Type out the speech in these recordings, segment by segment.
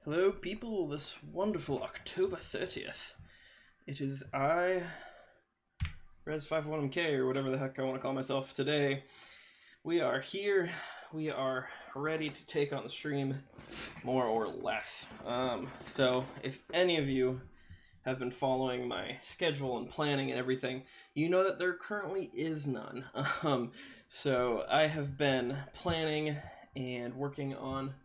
Hello people, this wonderful October 30th. It is I, Res51MK, or whatever the heck I want to call myself today. We are here, we are ready to take on the stream, more or less. So if any of you have been following my schedule and planning and everything, you know that there currently is none. So I have been planning and working on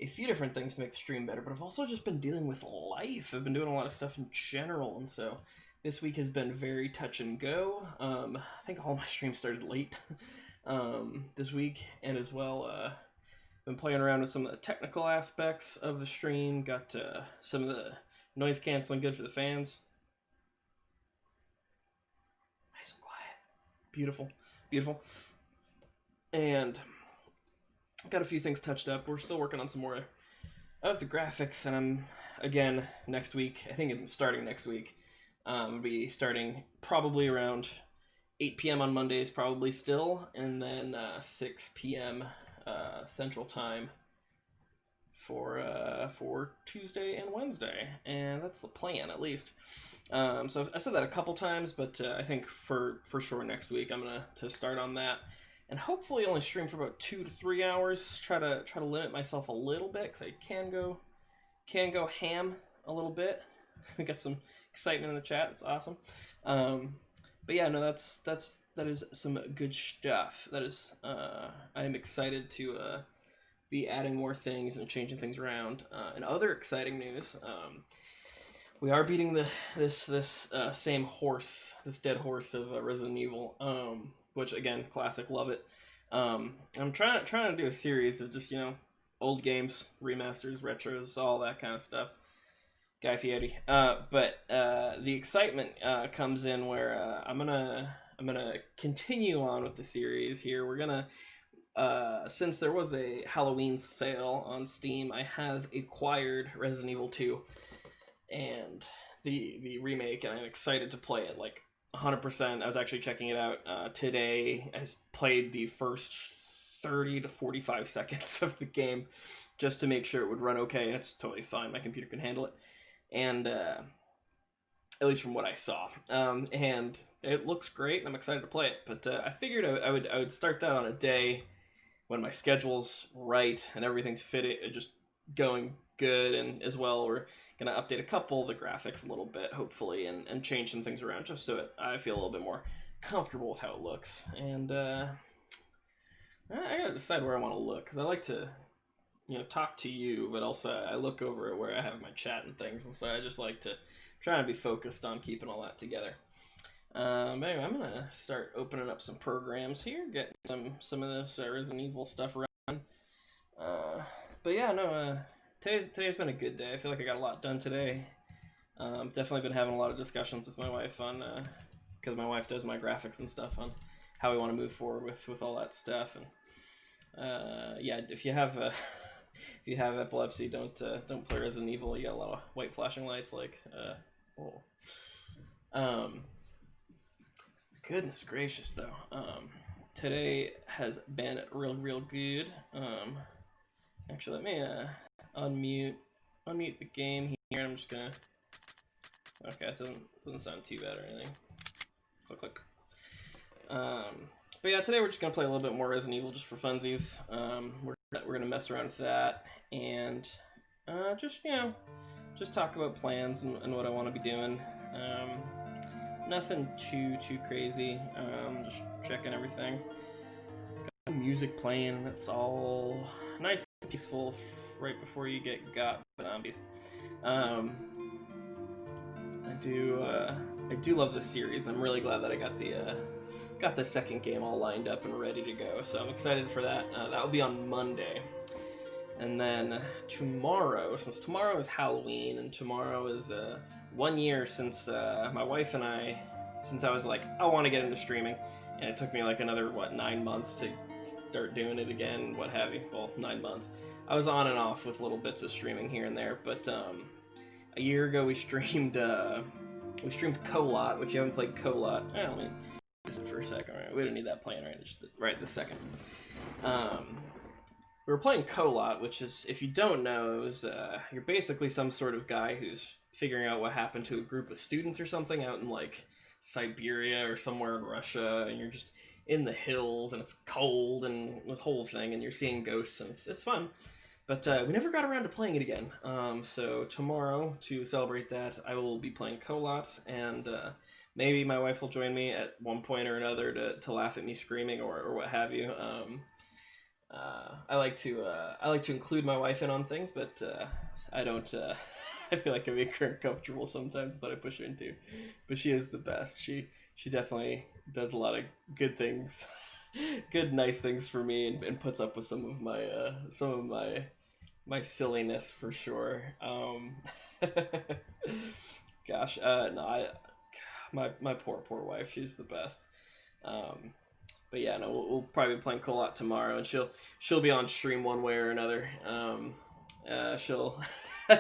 a few different things to make the stream better, but I've also just been dealing with life. I've been doing a lot of stuff in general, and so this week has been very touch and go. I think all my streams started late this week, and as well, been playing around with some of the technical aspects of the stream. Got some of the noise canceling good for the fans. Nice and quiet. Beautiful. Beautiful. And got a few things touched up. We're still working on some more of the graphics, and I'm, again, next week, I think I'm starting next week, I'll be starting probably around 8 p.m. on Mondays, probably still, and then 6 p.m. Central Time for Tuesday and Wednesday, and that's the plan, at least. So I said that a couple times, but I think for sure next week I'm going to start on that. And hopefully only stream for about 2 to 3 hours. Try to limit myself a little bit, because I can go ham a little bit. We got some excitement in the chat. It's awesome. But yeah, no, that is some good stuff. That is I am excited to be adding more things and changing things around. And other exciting news, we are beating this same horse, this dead horse of Resident Evil. Which, again, classic, love it. I'm trying to do a series of just, old games, remasters, retros, all that kind of stuff. Guy Fieri. But the excitement comes in where I'm gonna continue on with the series here. We're gonna, since there was a Halloween sale on Steam, I have acquired Resident Evil 2 and the remake, and I'm excited to play it, 100%. I was actually checking it out today. I played the first 30 to 45 seconds of the game just to make sure it would run okay, and it's totally fine. My computer can handle it, and at least from what I saw. And it looks great, and I'm excited to play it. But I figured I would start that on a day when my schedule's right and everything's fitting, just going good, and as well we're gonna update a couple of the graphics a little bit, hopefully, and change some things around just so I feel a little bit more comfortable with how it looks. And I gotta decide where I want to look, because I like to talk to you, but also I look over at where I have my chat and things, and so I just like to try to be focused on keeping all that together. But anyway, I'm gonna start opening up some programs here, getting some of this Resident Evil stuff around. But yeah, no, today's been a good day. I feel like I got a lot done today. Definitely been having a lot of discussions with my wife on, because my wife does my graphics and stuff, on how we want to move forward with all that stuff. And yeah, if you have epilepsy, don't play Resident Evil. You got a lot of white flashing lights, goodness gracious, though. Today has been real good. Actually, let me unmute the game here. I'm just gonna. Okay, it doesn't sound too bad or anything. Click. But yeah, today we're just gonna play a little bit more Resident Evil just for funsies. We're gonna mess around with that, and just talk about plans and what I want to be doing. Nothing too crazy. Just checking everything. Got music playing. That's all nice and peaceful right before you get got by zombies. I do love this series, and I'm really glad that I got the second game all lined up and ready to go. So I'm excited for that. That will be on Monday. And then tomorrow, since tomorrow is Halloween, and tomorrow is 1 year since my wife and I, since I was like, I want to get into streaming, and it took me another 9 months to start doing it again, what have you. Well, 9 months. I was on and off with little bits of streaming here and there, but a year ago we streamed Colot, which you haven't played Colot. Let me just for a second. Right? We don't need that playing right this second. we were playing Colot, which is, if you don't know, it was, you're basically some sort of guy who's figuring out what happened to a group of students or something out in, like, Siberia or somewhere in Russia, and you're just in the hills, and it's cold, and this whole thing, and you're seeing ghosts, and it's fun. But we never got around to playing it again. So tomorrow, to celebrate that, I will be playing Colot, and maybe my wife will join me at one point or another to laugh at me screaming or what have you. I like to include my wife in on things, but I don't. I feel like I make her uncomfortable sometimes that I push her into. But she is the best. She definitely does a lot of good things, good nice things for me, and puts up with some of my silliness for sure. Gosh, no, my poor wife. She's the best. But yeah, no, we'll probably be playing Colot tomorrow, and she'll be on stream one way or another.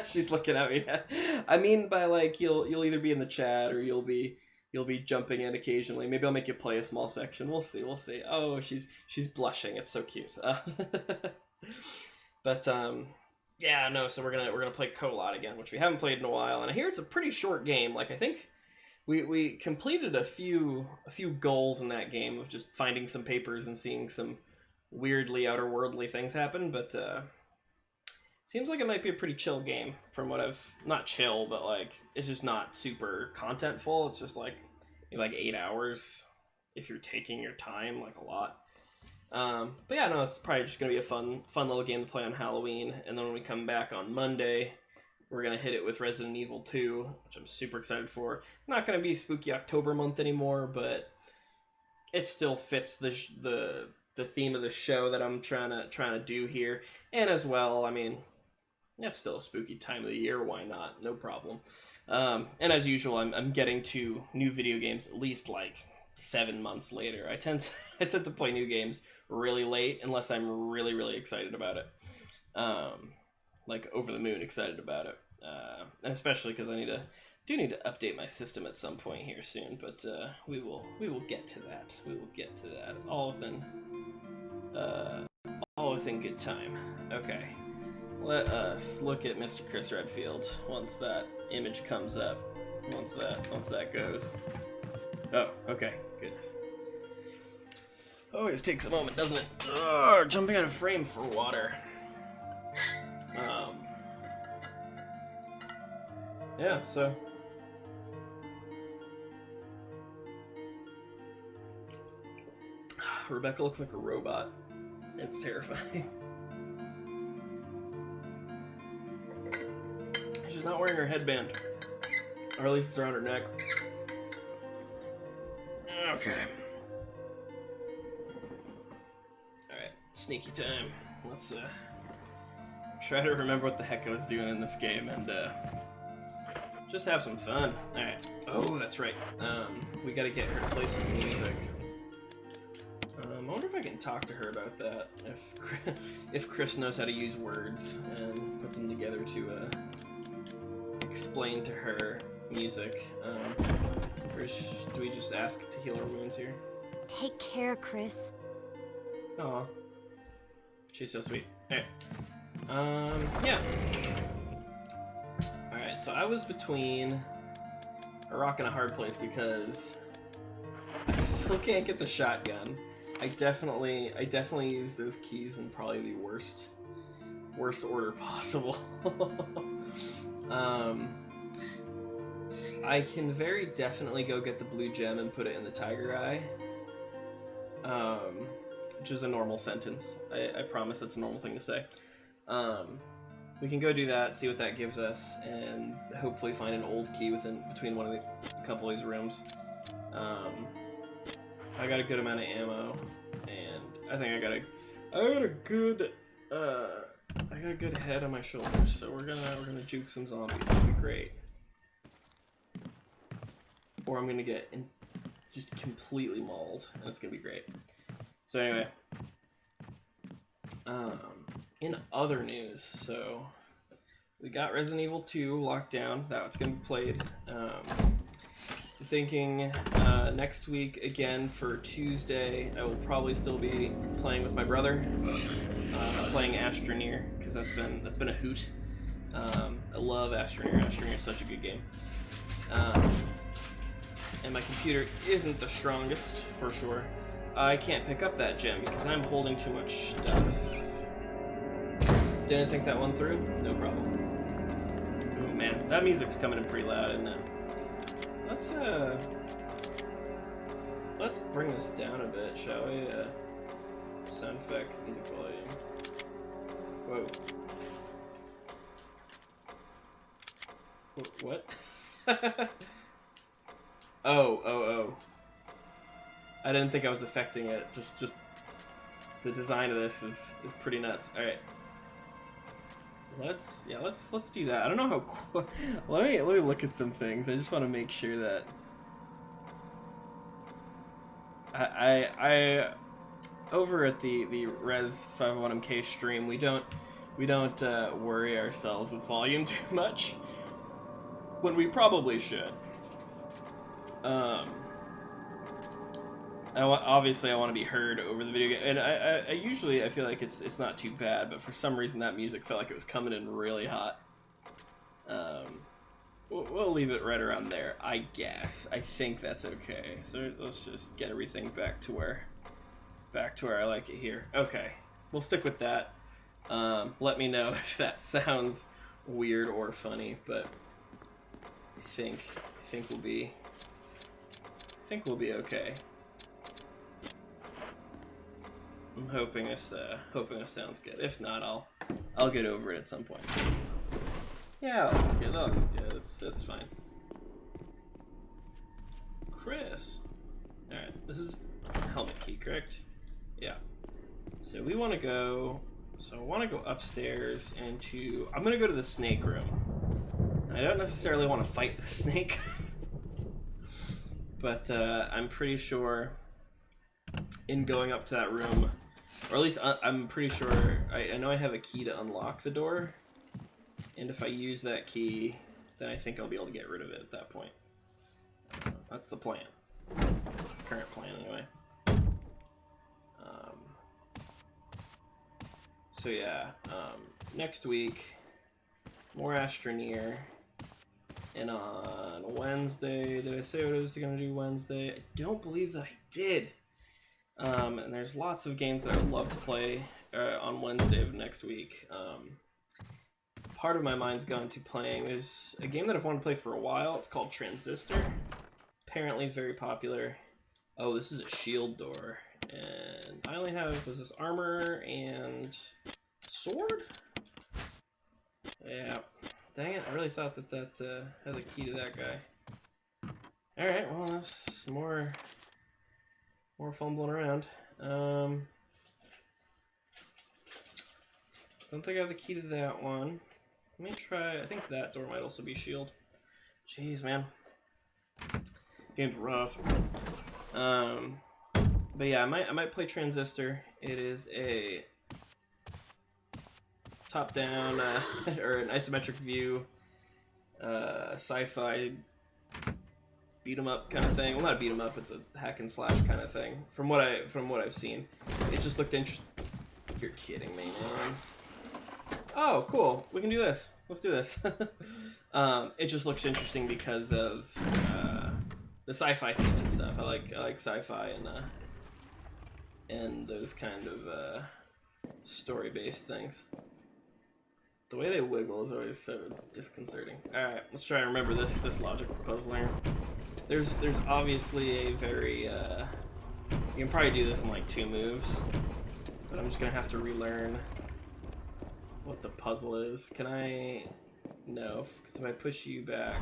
She's looking at me. I mean, by like you'll either be in the chat or you'll be jumping in occasionally. Maybe I'll make you play a small section. We'll see. Oh, she's blushing. It's so cute. But yeah, no. So we're gonna play Colot again, which we haven't played in a while, and I hear it's a pretty short game. Like I think we completed a few goals in that game of just finding some papers and seeing some weirdly outerworldly things happen, but seems like it might be a pretty chill game from what not chill, but like it's just not super contentful. It's just like 8 hours if you're taking your time, like a lot. But yeah, no, it's probably just gonna be a fun little game to play on Halloween, and then when we come back on Monday, we're going to hit it with Resident Evil 2, which I'm super excited for. Not going to be spooky October month anymore, but it still fits the theme of the show that I'm trying to do here. And as well, I mean, that's still a spooky time of the year. Why not? No problem. And as usual, I'm getting to new video games at least like 7 months later. I tend to play new games really late unless I'm really, really excited about it. Like over the moon excited about it, and especially because I do need to update my system at some point here soon. But we will get to that. We will get to that all within good time. Okay, let us look at Mr. Chris Redfield once that image comes up. Once that goes. Oh, okay, goodness. Always takes a moment, doesn't it? Ugh, jumping out of frame for water. Yeah, so Rebecca looks like a robot. It's terrifying. She's not wearing her headband, or at least it's around her neck. Okay. Alright, sneaky time. Let's try to remember what the heck I was doing in this game and just have some fun. Alright. Oh, that's right. We gotta get her to play some music. I wonder if I can talk to her about that. If Chris knows how to use words and put them together to explain to her music. Or do we just ask to heal her wounds here? Take care, Chris. Aw. She's so sweet. Alright. Yeah. Alright, so I was between a rock and a hard place because I still can't get the shotgun. I definitely use those keys in probably the worst order possible. I can very definitely go get the blue gem and put it in the tiger eye. Which is a normal sentence. I promise that's a normal thing to say. We can go do that, see what that gives us, and hopefully find an old key between a couple of these rooms. I got a good amount of ammo, and I think I got a good head on my shoulders, so we're gonna juke some zombies. That'll be great. Or I'm gonna get just completely mauled, and it's gonna be great. So anyway, in other news, so we got Resident Evil 2 locked down. That's gonna be played. I'm thinking next week again for Tuesday. I will probably still be playing with my brother. playing Astroneer, because that's been a hoot. I love Astroneer. Astroneer is such a good game. And my computer isn't the strongest, for sure. I can't pick up that gem because I'm holding too much stuff. Didn't think that one through? No problem. Oh man, that music's coming in pretty loud, isn't it? Let's bring this down a bit, shall we? Sound effects, music volume. Whoa. What? Oh. I didn't think I was affecting it. Just the design of this is pretty nuts. All right. Let's do that. I don't know how. Let me look at some things. I just want to make sure that I over at the Res 501MK stream, we don't worry ourselves with volume too much when we probably should. Obviously I want to be heard over the video game, and I usually I feel like it's not too bad, but for some reason that music felt like it was coming in really hot. We'll leave it right around there, I guess. I think that's okay. So let's just get everything back to where I like it here. Okay, we'll stick with that. Let me know if that sounds weird or funny, but I think we'll be okay. I'm hoping this sounds good. If not, I'll get over it at some point. Yeah, that looks good. That looks good. That's fine. Chris. All right, this is helmet key, correct? Yeah. So we want to go. So I want to go upstairs into. I'm gonna go to the snake room. I don't necessarily want to fight the snake, but I'm pretty sure in going up to that room, or at least I'm pretty sure, I know I have a key to unlock the door, and if I use that key, then I think I'll be able to get rid of it at that point. That's the plan. Current plan, anyway. So yeah, next week, more Astroneer. And on Wednesday, did I say what I was going to do Wednesday? I don't believe that I did. And there's lots of games that I would love to play on Wednesday of next week. Part of my mind's gone to playing. There's a game that I've wanted to play for a while. It's called Transistor. Apparently very popular. Oh, this is a shield door. And I only have, was this armor and sword? Yeah. Dang it, I really thought that had the key to that guy. Alright, well, that's more fumbling around. Don't think I have the key to that one. Let me try, I think that door might also be shield. Jeez, man. Game's rough. But yeah, I might play Transistor. It is a top-down, or an isometric view, sci-fi beat-em-up kind of thing. Well, not a beat-em-up, it's a hack and slash kind of thing. From what I've seen, it just looked interesting. You're kidding me, man. Oh, cool. We can do this. Let's do this. It just looks interesting because of the sci-fi theme and stuff. I like sci-fi and those kind of story-based things. The way they wiggle is always so disconcerting. Alright, let's try and remember this logic puzzle here. There's obviously a very, you can probably do this in like 2 moves, but I'm just gonna have to relearn what the puzzle is. Can I? No, because if I push you back,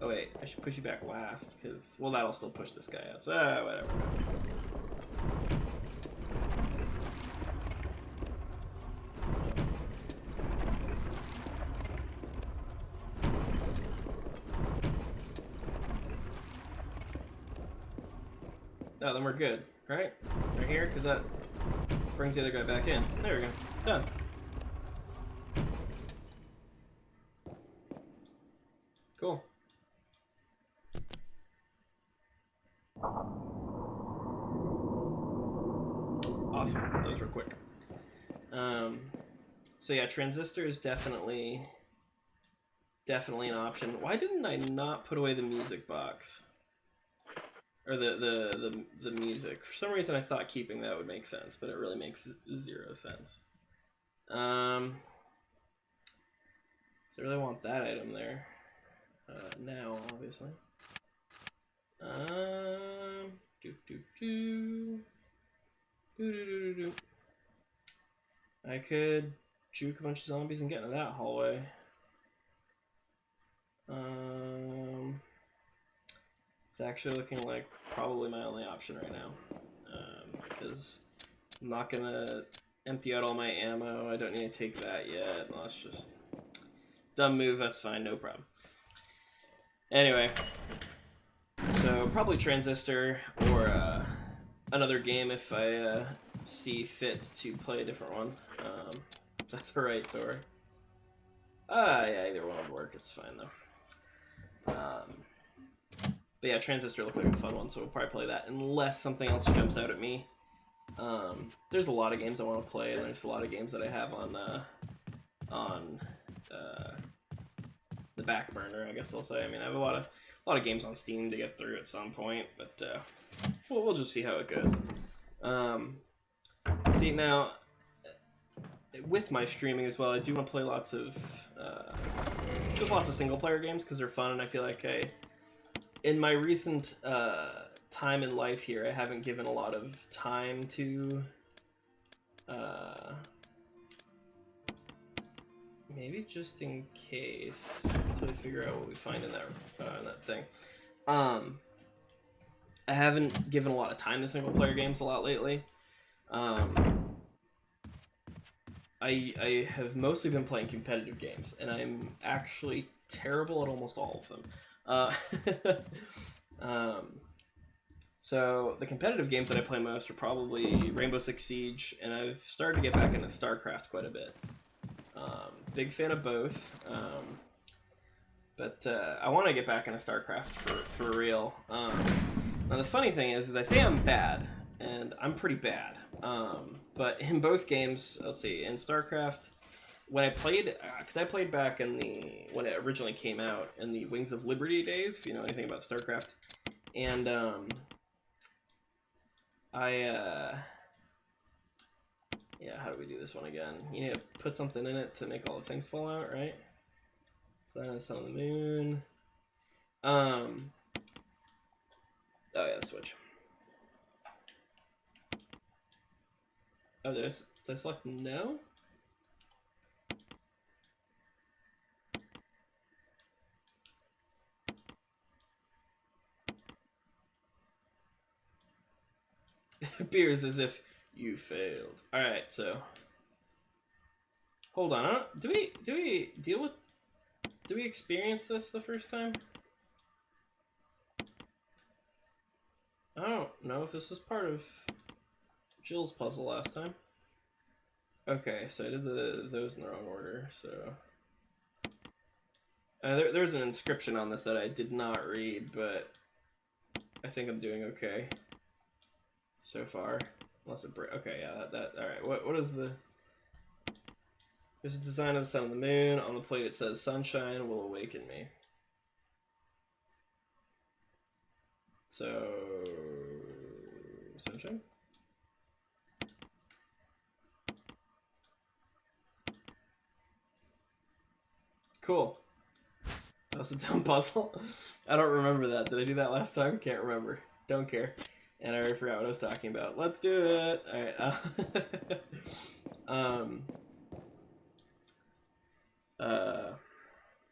oh wait, I should push you back last, because, well, that'll still push this guy out, so whatever. No, then we're good, right? Right here, because that brings the other guy back in. There we go. Done. Cool. Awesome. Those were quick. So yeah, Transistor is definitely an option. Why didn't I not put away the music box? Or the music. For some reason I thought keeping that would make sense, but it really makes 0 sense. So I really want that item there. Now, obviously. I could juke a bunch of zombies and get into that hallway. It's actually looking like probably my only option right now. Because I'm not gonna empty out all my ammo. I don't need to take that yet. Well, that's just dumb move. That's fine, no problem. Anyway, so probably Transistor or another game if I see fit to play a different one. That's the right door. Yeah, either one would work. It's fine though. But yeah, Transistor looked like a fun one, so we'll probably play that unless something else jumps out at me. There's a lot of games I want to play, and there's a lot of games that I have on the back burner, I guess I'll say. I mean, I have a lot of games on Steam to get through at some point, but we'll just see how it goes. See, now, with my streaming as well, I do want to play lots of single-player games because they're fun, and I feel like in my recent time in life here, I haven't given a lot of time to maybe just in case until we figure out what we find in that thing. I haven't given a lot of time to single-player games a lot lately. I have mostly been playing competitive games, and I'm actually terrible at almost all of them. So the competitive games that I play most are probably Rainbow Six Siege, and I've started to get back into StarCraft quite a bit. Big fan of both, but I want to get back into StarCraft for real. Now the funny thing is I say I'm bad, and I'm pretty bad. But in both games, let's see, in StarCraft, when I played, because I played back when it originally came out in the Wings of Liberty days, if you know anything about StarCraft, and yeah, how do we do this one again? You need to put something in it to make all the things fall out, right? Sign of the Sun and the Moon. Oh yeah, switch. Oh, did I select no? It appears as if you failed. Alright, so hold on. Do we experience this the first time? I don't know if this was part of Jill's puzzle last time. Okay, so I did those in the wrong order, so there's an inscription on this that I did not read, but I think I'm doing okay so far. Unless it okay, yeah, that all right. What is the? There's a design of the sun and the moon. On the plate it says sunshine will awaken me. So sunshine. Cool. That was a dumb puzzle. I don't remember that. Did I do that last time? Can't remember. Don't care. And I already forgot what I was talking about. Let's do it. All right.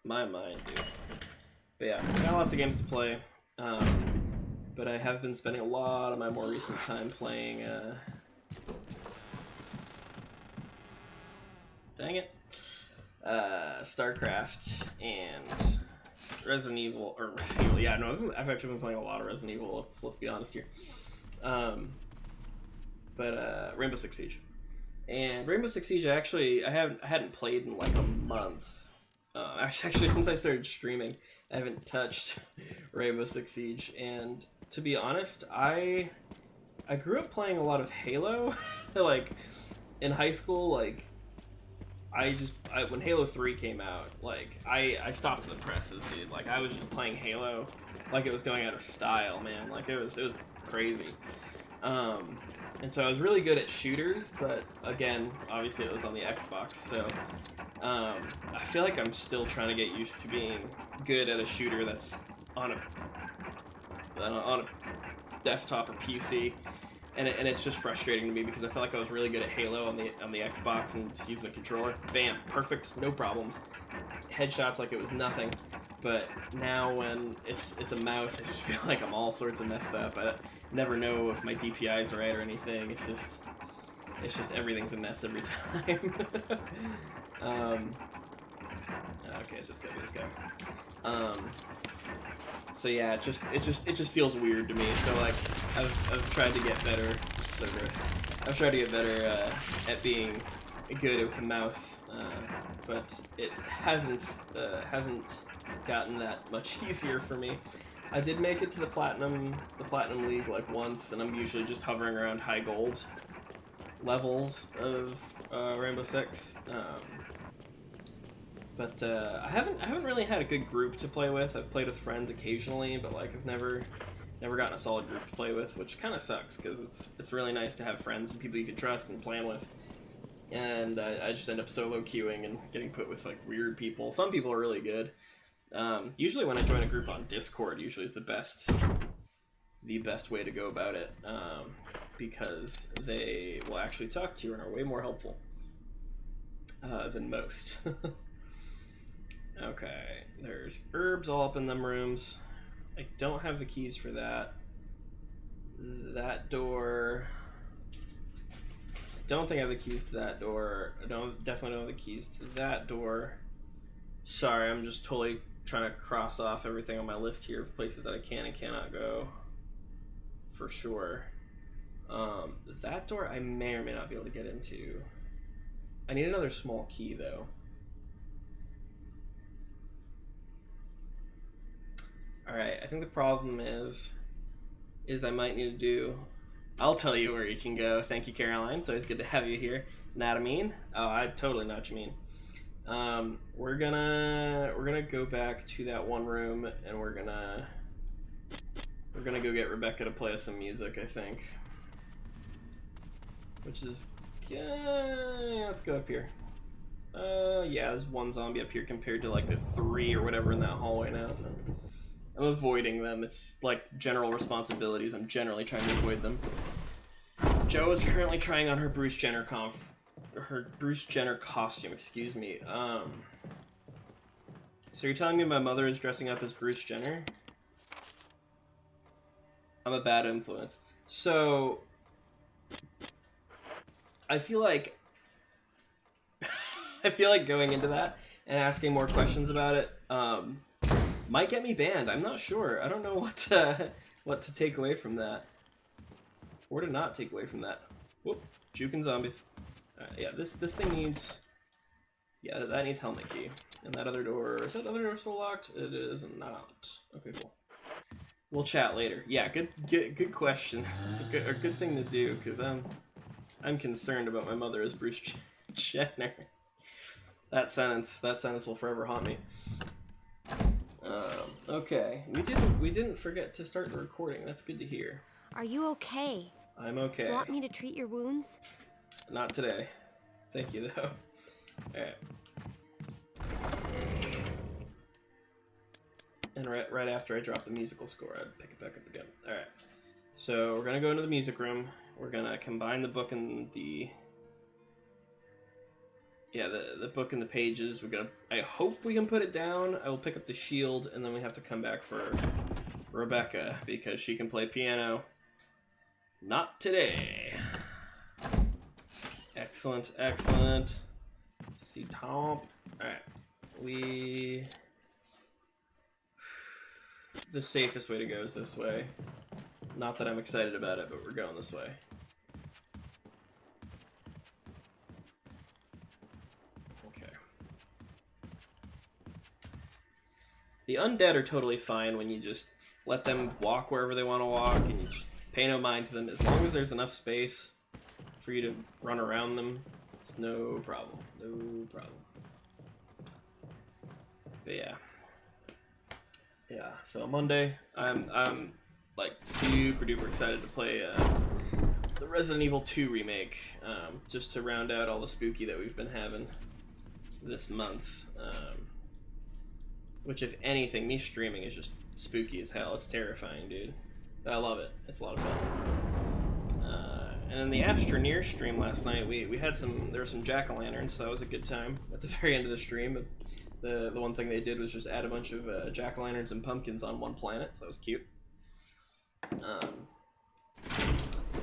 My mind, dude. But yeah, got lots of games to play. But I have been spending a lot of my more recent time playing. Dang it. StarCraft and Resident Evil, yeah, no, I've actually been playing a lot of Resident Evil, let's be honest here. But Rainbow Six Siege. And Rainbow Six Siege, I hadn't played in like a month. Actually, since I started streaming, I haven't touched Rainbow Six Siege, and to be honest, I grew up playing a lot of Halo, like in high school, like, when Halo 3 came out, like, I stopped the presses, dude. Like, I was just playing Halo like it was going out of style, man. Like, it was crazy. And so I was really good at shooters, but again, obviously it was on the Xbox, so I feel like I'm still trying to get used to being good at a shooter that's on a desktop or PC. And it's just frustrating to me because I felt like I was really good at Halo on the Xbox and just using a controller. Bam, perfect, no problems. Headshots like it was nothing. But now when it's a mouse, I just feel like I'm all sorts of messed up. I never know if my DPI is right or anything. It's just everything's a mess every time. Okay, so it's gonna be this guy. So yeah, it just feels weird to me. So like, I've tried to get better. So gross. I've tried to get better at being good with the mouse, but it hasn't gotten that much easier for me. I did make it to the platinum league like once, and I'm usually just hovering around high gold levels of Rainbow Six. But I haven't really had a good group to play with. I've played with friends occasionally, but like I've never gotten a solid group to play with, which kind of sucks because it's really nice to have friends and people you can trust and plan with. And I just end up solo queuing and getting put with like weird people. Some people are really good. Usually when I join a group on Discord, usually is the best way to go about it, because they will actually talk to you and are way more helpful than most. Okay, there's herbs all up in them rooms. I don't have the keys for that. That door... I don't think I have the keys to that door. Definitely don't have the keys to that door. Sorry, I'm just totally trying to cross off everything on my list here of places that I can and cannot go. For sure. That door I may or may not be able to get into. I need another small key, though. Alright, I think the problem is I might need to do... I'll tell you where you can go. Thank you, Caroline. It's always good to have you here. Not a mean? Oh, I totally know what you mean. We're gonna go back to that one room, and we're gonna go get Rebecca to play us some music, I think. Which is... yeah, let's go up here. Yeah, there's one zombie up here compared to like the 3 or whatever in that hallway now, so... I'm avoiding them. It's like general responsibilities. I'm generally trying to avoid them. Jo is currently trying on her Bruce Jenner costume, excuse me. So you're telling me my mother is dressing up as Bruce Jenner? I'm a bad influence. So I feel like going into that and asking more questions about it might get me banned. I'm not sure. I don't know what to take away from that, or to not take away from that. Whoop, juking zombies. Yeah, this thing needs. Yeah, that needs helmet key. And that other door, is that other door still locked? It is not. Okay, cool. We'll chat later. Yeah, good question. Good thing to do, because I'm concerned about my mother as Bruce Jenner. That sentence will forever haunt me. Okay, we didn't forget to start the recording. That's good to hear. Are you okay? I'm okay. Want me to treat your wounds? Not today. Thank you, though. Alright. And right after I drop the musical score, I'd pick it back up again. Alright. So we're gonna go into the music room. We're gonna combine the book and the... yeah, the book and the pages. I hope we can put it down. I will pick up the shield, and then we have to come back for Rebecca, because she can play piano. Not today. Excellent, excellent. See top. Alright. The safest way to go is this way. Not that I'm excited about it, but we're going this way. The undead are totally fine when you just let them walk wherever they want to walk and you just pay no mind to them. As long as there's enough space, for you to run around them, it's no problem. No problem. But yeah. Yeah, so Monday, I'm like super duper excited to play the Resident Evil 2 remake, just to round out all the spooky that we've been having this month. Which, if anything, me streaming is just spooky as hell. It's terrifying, dude. I love it. It's a lot of fun. And then the Astroneer stream last night, we had there were some jack-o'-lanterns, so that was a good time at the very end of the stream. The one thing they did was just add a bunch of jack-o'-lanterns and pumpkins on one planet, so that was cute.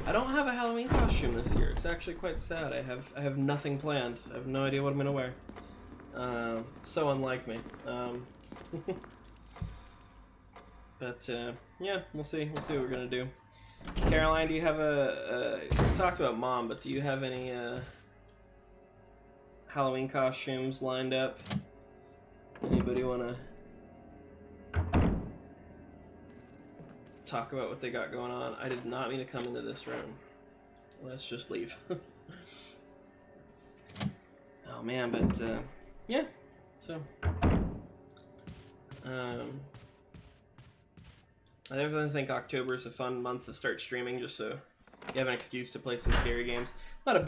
I don't have a Halloween costume this year. It's actually quite sad. I have nothing planned. I have no idea what I'm gonna wear. So unlike me. But yeah, we'll see. We'll see what we're gonna do. Caroline, do you have we talked about Mom, but do you have any Halloween costumes lined up? Anybody wanna talk about what they got going on? I did not mean to come into this room. Let's just leave. Oh man, but yeah. So I definitely think October is a fun month to start streaming, just so you have an excuse to play some scary games. Not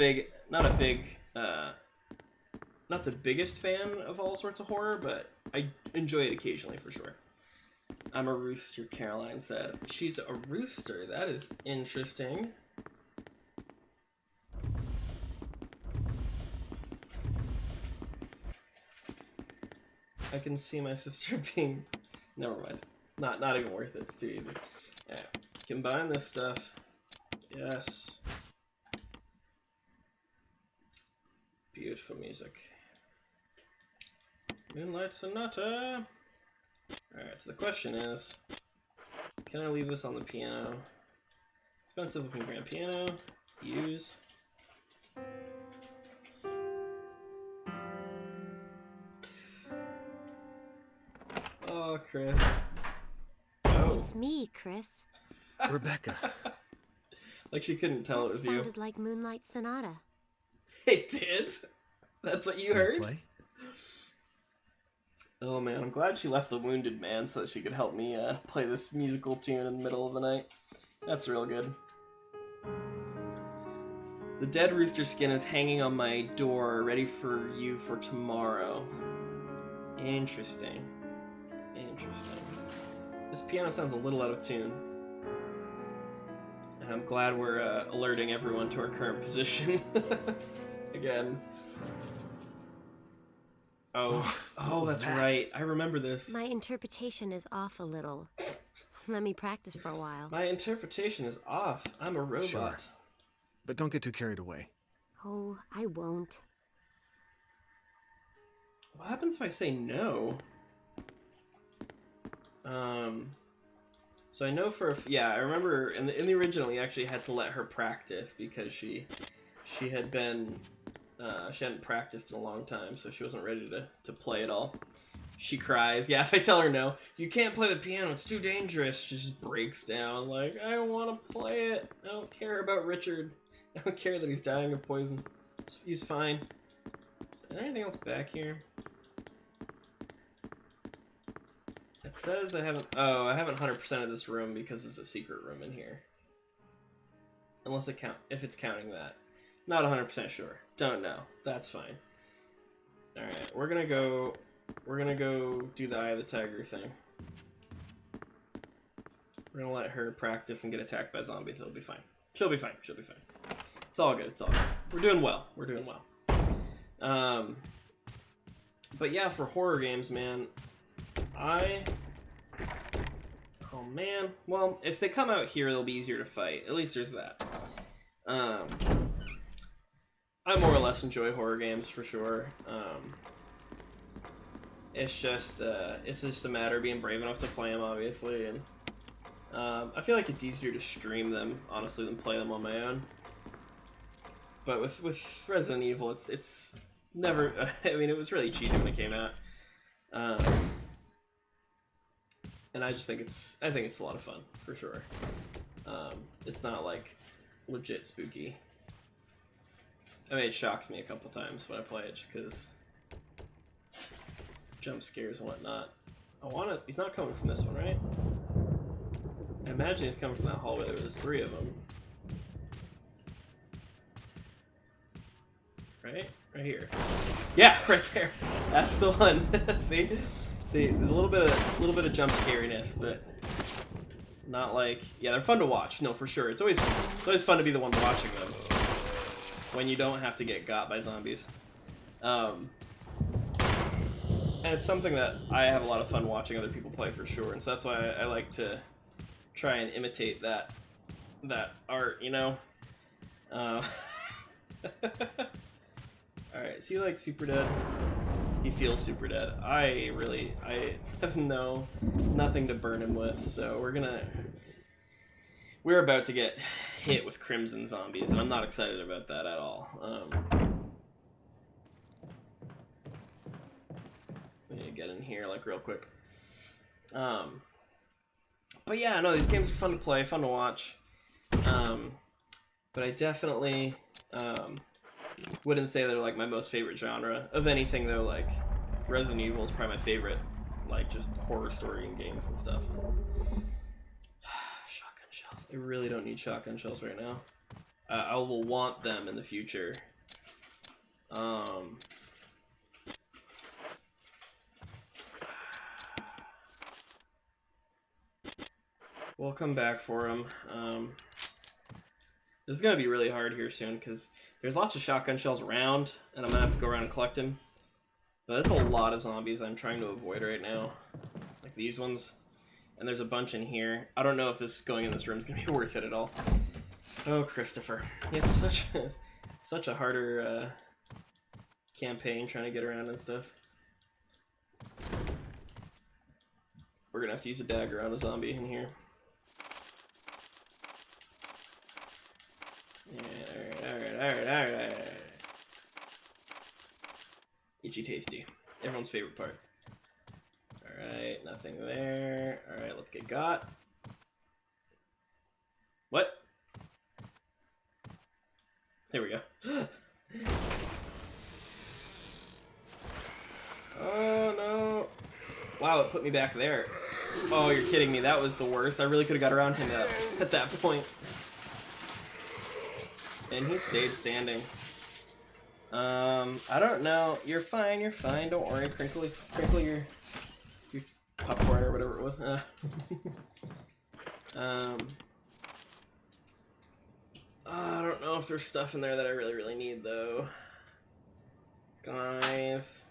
the biggest fan of all sorts of horror, but I enjoy it occasionally for sure. I'm a rooster, Caroline said. She's a rooster. That is interesting. I can see my sister being... Never mind. Not even worth it. It's too easy. Yeah. Combine this stuff. Yes. Beautiful music. Moonlight Sonata. Alright, so the question is, can I leave this on the piano? Expensive looking grand piano. Use. Oh, Chris. Oh. It's me, Chris. Rebecca. Like she couldn't tell it was you. Sounded like Moonlight Sonata. It did? That's what you heard? Play? Oh man, I'm glad she left the Wounded Man so that she could help me play this musical tune in the middle of the night. That's real good. The dead rooster skin is hanging on my door, ready for you for tomorrow. Interesting. Interesting. This piano sounds a little out of tune. And I'm glad we're alerting everyone to our current position. Again. Oh, that's right. I remember this. My interpretation is off a little. Let me practice for a while. My interpretation is off. I'm a robot. Sure. But don't get too carried away. Oh, I won't. What happens if I say no? So I know I remember in the original you actually had to let her practice because she had been she hadn't practiced in a long time, so she wasn't ready to play at all. She cries. Yeah, if I tell her no, you can't play the piano, it's too dangerous, she just breaks down like, I don't want to play it. I don't care about Richard. I don't care that he's dying of poison. He's fine. Is there anything else back here? It says I haven't 100%ed this room because there's a secret room in here. Unless if it's counting that. Not 100% sure. Don't know. That's fine. Alright, we're gonna go do the Eye of the Tiger thing. We're gonna let her practice and get attacked by zombies. It'll be fine. She'll be fine. She'll be fine. It's all good. It's all good. We're doing well. We're doing well. But yeah, for horror games, man, oh man, well, if they come out here, they'll be easier to fight. At least there's that. I more or less enjoy horror games for sure. It's just a matter of being brave enough to play them, obviously, and I feel like it's easier to stream them, honestly, than play them on my own. But with Resident Evil, it's never. I mean, it was really cheesy when it came out, and I think it's a lot of fun for sure. It's not like legit spooky. I mean, it shocks me a couple times when I play it, just because jump scares and whatnot. He's not coming from this one, right? I imagine he's coming from that hallway. There was 3 of them. Right? Right here. Yeah, right there. That's the one. See, there's a little bit of jump scariness, but not like, yeah, they're fun to watch. No, for sure. It's always fun to be the one watching them when you don't have to get got by zombies. And it's something that I have a lot of fun watching other people play, for sure. And so that's why I like to try and imitate that art, you know. Alright, is he like super dead? He feels super dead. I have nothing to burn him with, so we're about to get hit with crimson zombies, and I'm not excited about that at all. We need to get in here like real quick. But yeah, no, these games are fun to play, fun to watch. But I definitely wouldn't say they're like my most favorite genre of anything though. Like Resident Evil is probably my favorite, like just horror story in games and stuff. Shotgun shells. I really don't need shotgun shells right now. I will want them in the future. We'll come back for them. This is gonna be really hard here soon because there's lots of shotgun shells around, and I'm gonna have to go around and collect them. But there's a lot of zombies I'm trying to avoid right now, like these ones, and there's a bunch in here. I don't know if going in this room is gonna be worth it at all. Oh, Christopher, it's such a harder campaign trying to get around and stuff. We're gonna have to use a dagger on a zombie in here. Alright. Itchy tasty. Everyone's favorite part. Alright, nothing there. Alright, let's get got. What? There we go. Oh no. Wow, it put me back there. Oh, you're kidding me. That was the worst. I really could have got around him at that point. And he stayed standing. I don't know. You're fine. Don't worry. Crinkle your popcorn or whatever it was. I don't know if there's stuff in there that I really need though. Guys.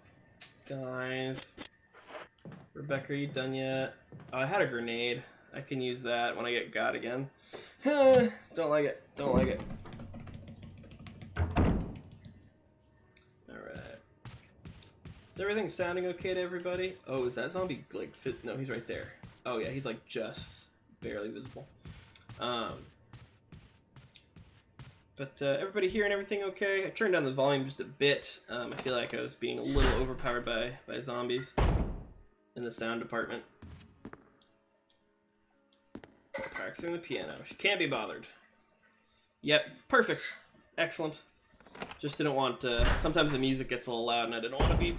Rebecca, are you done yet? Oh, I had a grenade. I can use that when I get got again. Don't like it. Is everything sounding okay to everybody? Oh, is that zombie like fit? No, he's right there. Oh yeah, he's like just barely visible. But everybody hearing everything okay? I turned down the volume just a bit. I feel like I was being a little overpowered by zombies in the sound department. Practicing the piano. She can't be bothered. Yep, perfect. Excellent. Just didn't want sometimes the music gets a little loud and I didn't want to be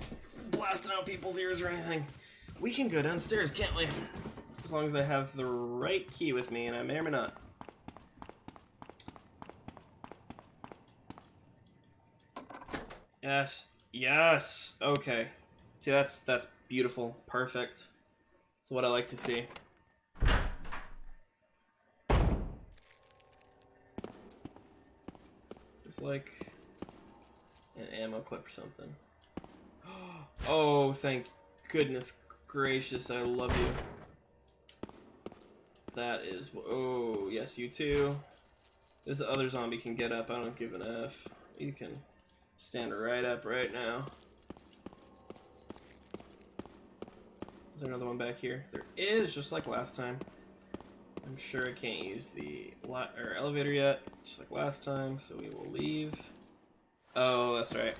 blasting out people's ears or anything. We can go downstairs, can't we? As long as I have the right key with me, and I may or may not. Yes. Okay. See, that's beautiful. Perfect. That's what I like to see. There's like an ammo clip or something. Oh, thank goodness gracious, I love you. That is, oh, yes, you too. This other zombie can get up, I don't give an F. You can stand right up right now. Is there another one back here? There is, just like last time. I'm sure I can't use the elevator yet, just like last time, so we will leave. Oh, that's right.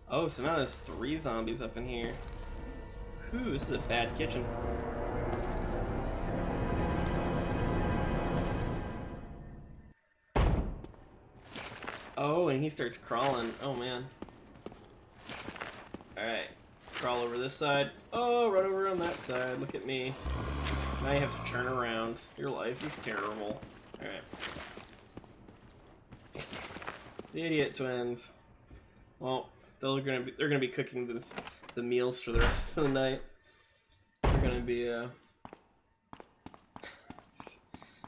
Oh, so now there's 3 zombies up in here. Whew, this is a bad kitchen. Oh, and he starts crawling. Oh, man. Alright. Crawl over this side. Oh, run over on that side. Look at me. Now you have to turn around. Your life is terrible. Alright. The idiot twins. Well, they're gonna be cooking the meals for the rest of the night. They're gonna be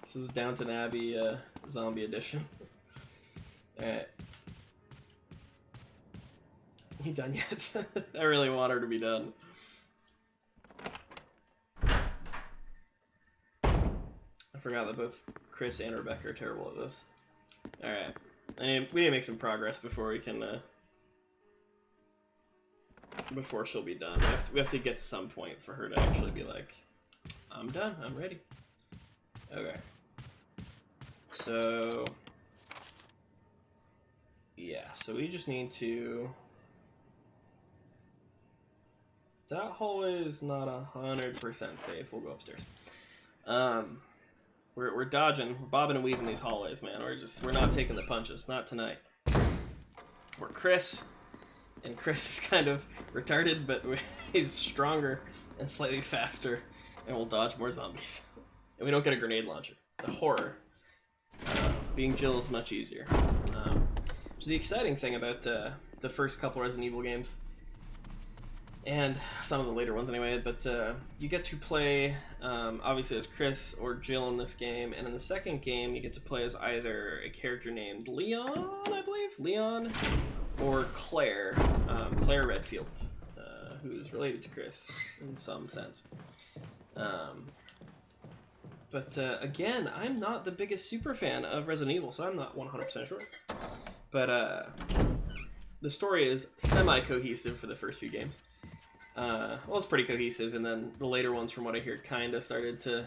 this is Downton Abbey zombie edition. Alright. You done yet? I really want her to be done. I forgot that both Chris and Rebecca are terrible at this. Alright. We need to make some progress before we can before she'll be done. We have to get to some point for her to actually be like, I'm done, I'm ready. Okay. So yeah, so we just need to... That hallway is not 100% safe. We'll go upstairs. We're dodging, we're bobbing and weaving these hallways, man. We're not taking the punches. Not tonight. We're Chris, and Chris is kind of retarded, but he's stronger and slightly faster, and we'll dodge more zombies. And we don't get a grenade launcher. The horror. Being Jill is much easier. So the exciting thing about the first couple Resident Evil games, and some of the later ones anyway, but you get to play obviously as Chris or Jill in this game, and in the second game you get to play as either a character named Leon, I believe, Leon, or Claire, Claire Redfield, who is related to Chris in some sense. But again, I'm not the biggest super fan of Resident Evil, so I'm not 100% sure. But the story is semi-cohesive for the first few games. Well, it's pretty cohesive, and then the later ones, from what I hear, kind of started to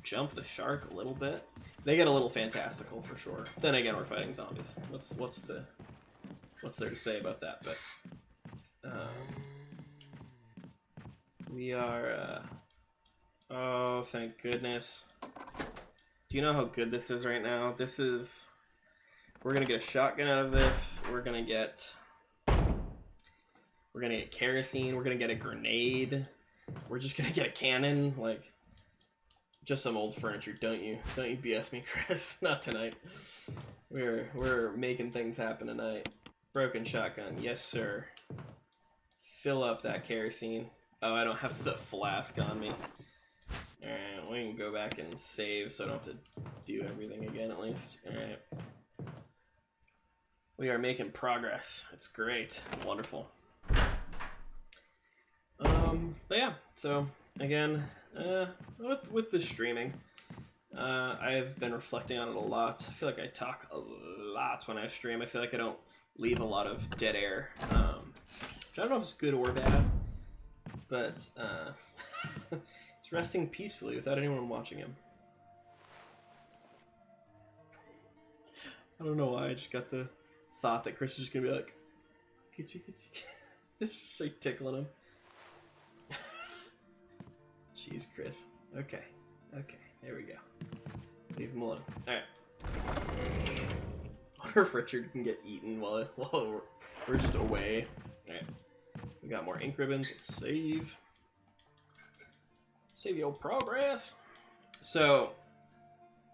jump the shark a little bit. They get a little fantastical for sure. Then again, we're fighting zombies. What's there to say about that? But we are. Oh, thank goodness. Do you know how good this is right now? We're gonna get a shotgun out of this. We're gonna get kerosene. We're gonna get a grenade. We're just gonna get a cannon. Like, just some old furniture. Don't you BS me, Chris? Not tonight. We're making things happen tonight. Broken shotgun, yes sir. Fill up that kerosene. Oh, I don't have the flask on me. Alright, we can go back and save so I don't have to do everything again at least. Alright. We are making progress. It's great. Wonderful. But yeah, so again, with the streaming, I've been reflecting on it a lot. I feel like I talk a lot when I stream. I feel like I don't leave a lot of dead air. Which I don't know if it's good or bad, but he's resting peacefully without anyone watching him. I don't know why, I just got the thought that Chris is just gonna be like, kitchy. It's just like tickling him. Jeez, Chris. Okay, there we go. Leave him alone. Alright. I wonder if Richard can get eaten while we're just away. Alright. We got more ink ribbons. Let's save. Save your progress. So,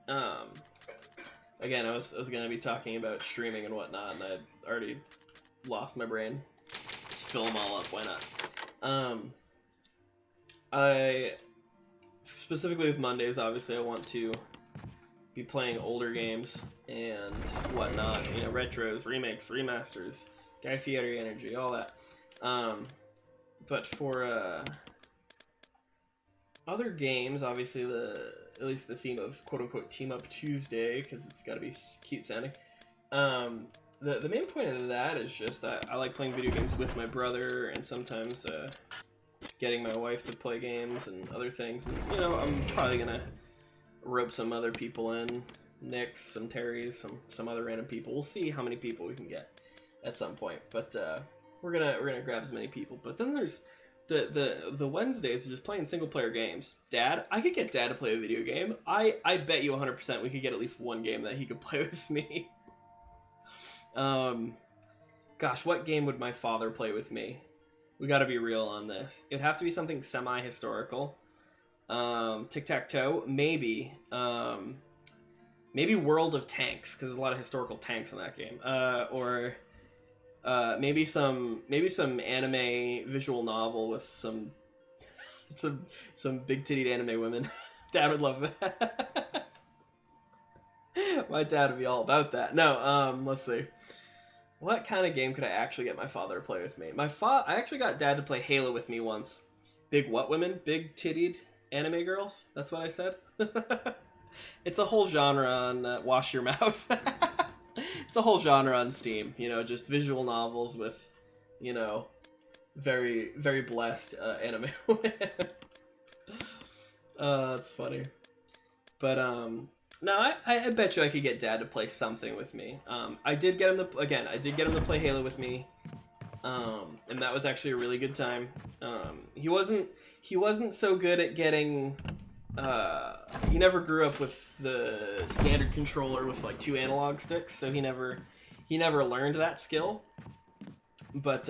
again, I was gonna be talking about streaming and whatnot, and I'd already lost my brain. Just fill them all up. Why not? I specifically with Mondays, obviously, I want to be playing older games and whatnot. You know, retros, remakes, remasters, Guy Fieri energy, all that. But for other games, obviously at least the theme of quote unquote Team Up Tuesday, because it's got to be cute sounding. The main point of that is just that I like playing video games with my brother, and sometimes getting my wife to play games and other things. And, you know, I'm probably gonna rope some other people in, Nick's, some Terry's, some other random people. We'll see how many people we can get at some point. But we're gonna grab as many people. But then there's the Wednesdays just playing single player games. Dad, I could get Dad to play a video game. I bet you 100% we could get at least one game that he could play with me. Gosh, what game would my father play with me? We got to be real on this. It'd have to be something semi-historical. Tic-tac-toe, maybe. Maybe World of Tanks, because there's a lot of historical tanks in that game. Or maybe some anime visual novel with some big tittied anime women. Dad would love that. My dad would be all about that. No, let's see. What kind of game could I actually get my father to play with me? I actually got Dad to play Halo with me once. Big what women? Big tittied anime girls? That's what I said? It's a whole genre on Wash Your Mouth. It's a whole genre on Steam. You know, just visual novels with, you know, very, very blessed anime women. That's funny. But, no, I bet you I could get Dad to play something with me. I did get him to play Halo with me, and that was actually a really good time. He wasn't so good at getting. He never grew up with the standard controller with like 2 analog sticks, so he never learned that skill. But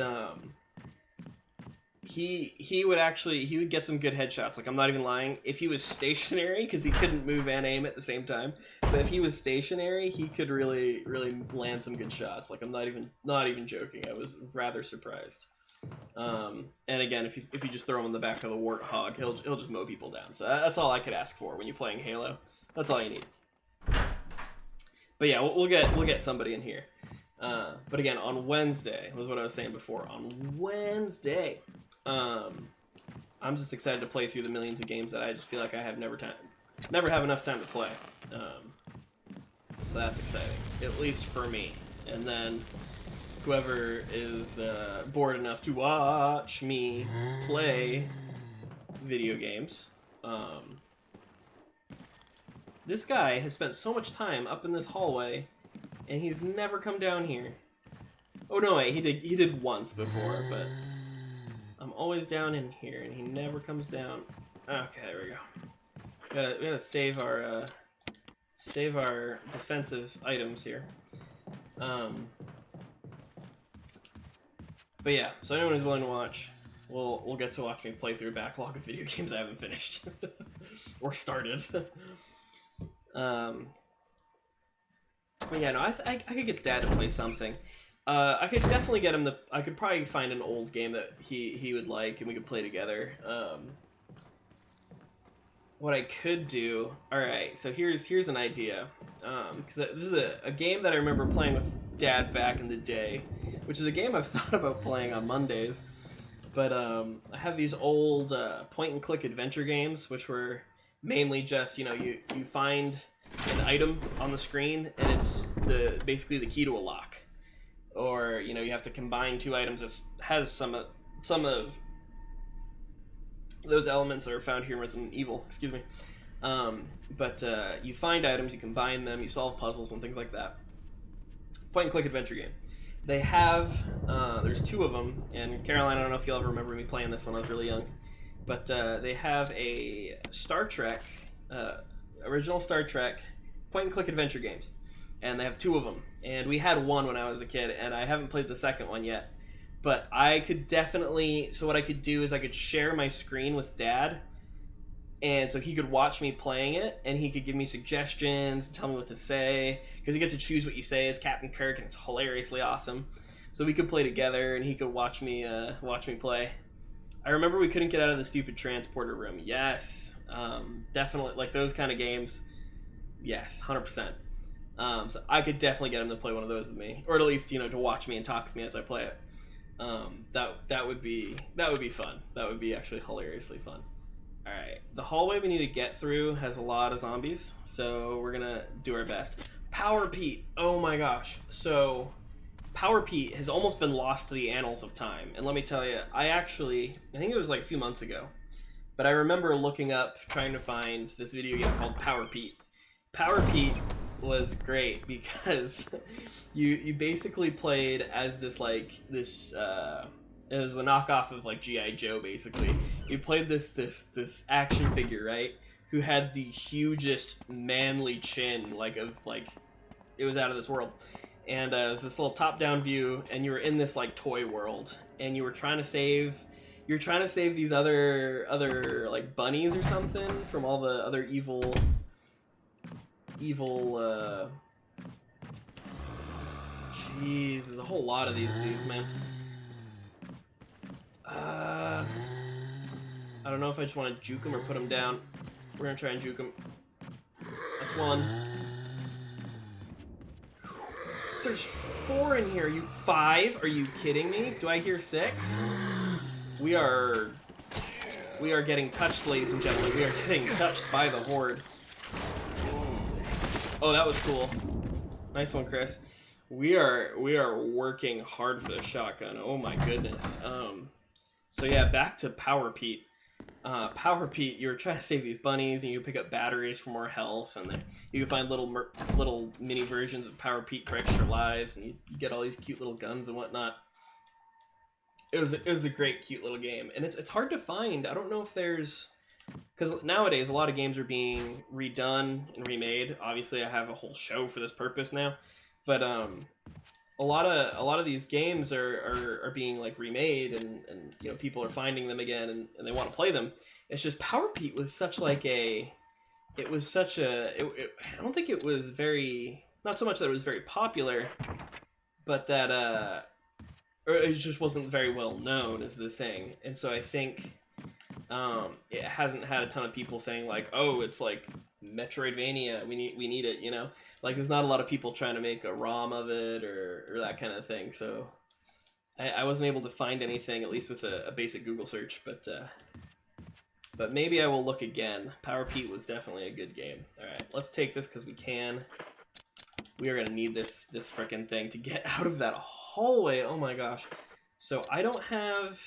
he would get some good headshots. Like, I'm not even lying. If he was stationary, because he couldn't move and aim at the same time, but if he was stationary, he could really land some good shots. Like, I'm not even joking. I was rather surprised. And again, if you just throw him in the back of the warthog, he'll just mow people down. So that's all I could ask for when you're playing Halo. That's all you need. But yeah, we'll get somebody in here. But again, on Wednesday was what I was saying before. On Wednesday, I'm just excited to play through the millions of games that I just feel like I have never have enough time to play. So that's exciting, at least for me. And then whoever is bored enough to watch me play video games. This guy has spent so much time up in this hallway, and he's never come down here. Oh no, wait, he did once before, but I'm always down in here, and he never comes down. Okay, there we go. We gotta save our defensive items here. But yeah, so anyone who's willing to watch, we'll get to watch me play through a backlog of video games I haven't finished or started. But yeah, no, I could get Dad to play something. I could definitely get him to. I could probably find an old game that he would like, and we could play together. What I could do. All right, so here's an idea. Because this is a game that I remember playing with Dad back in the day, which is a game I've thought about playing on Mondays. But I have these old point-and-click adventure games, which were mainly just, you know, you find an item on the screen, and it's basically the key to a lock. Or, you know, you have to combine 2 items that has some of those elements are found here in Resident Evil, excuse me. But you find items, you combine them, you solve puzzles and things like that. Point-and-click adventure game. They have, there's 2 of them, and Caroline, I don't know if you'll ever remember me playing this when I was really young, but they have a Star Trek, original Star Trek point-and-click adventure games, and they have 2 of them, and we had one when I was a kid, and I haven't played the second one yet, but I could definitely, so what I could do is I could share my screen with Dad, and so he could watch me playing it, and he could give me suggestions, tell me what to say, because you get to choose what you say as Captain Kirk, and it's hilariously awesome. So we could play together, and he could watch me play. I remember we couldn't get out of the stupid transporter room. Yes, definitely, like those kind of games. Yes, 100%. So I could definitely get him to play one of those with me, or at least, you know, to watch me and talk with me as I play it. That would be fun. That would be actually hilariously fun. All right, the hallway we need to get through has a lot of zombies, so we're gonna do our best. Power Pete, oh my gosh. So Power Pete has almost been lost to the annals of time, and let me tell you, I think it was like a few months ago, but I remember looking up, trying to find this video game called Power Pete. Power Pete was great because you basically played as this it was a knockoff of like G.I. Joe, basically. You played this action figure, right? Who had the hugest manly chin, it was out of this world. and it's this little top-down view, and you were in this like toy world, and you were trying to save. You're trying to save these other like bunnies or something from all the other evil. Jeez, there's a whole lot of these dudes, man. I don't know if I just want to juke him or put him down. We're gonna try and juke him. That's one. There's 4 in here. 5? Are you kidding me? Do I hear 6? We are getting touched, ladies and gentlemen. We are getting touched by the horde. Oh, that was cool. Nice one, Chris. We are working hard for the shotgun. Oh my goodness. So yeah, back to Power Pete. Power Pete, you were trying to save these bunnies, and you pick up batteries for more health, and then you can find little mini versions of Power Pete for extra lives, and you get all these cute little guns and whatnot. It was a great, cute little game, and it's hard to find. I don't know if there's, because nowadays a lot of games are being redone and remade. Obviously, I have a whole show for this purpose now, but a lot of these games are being like remade, and you know, people are finding them again, and they want to play them. It's just Power Pete was such like I don't think it was very, not so much that it was very popular, but that or it just wasn't very well known is the thing. And so I think it hasn't had a ton of people saying like, oh, it's like Metroidvania, we need it, you know? Like, there's not a lot of people trying to make a ROM of it or that kind of thing. So I wasn't able to find anything, at least with a basic Google search, but maybe I will look again. Power Pete was definitely a good game. All right, let's take this because we can. We are gonna need this frickin' thing to get out of that hallway. Oh my gosh. So I don't have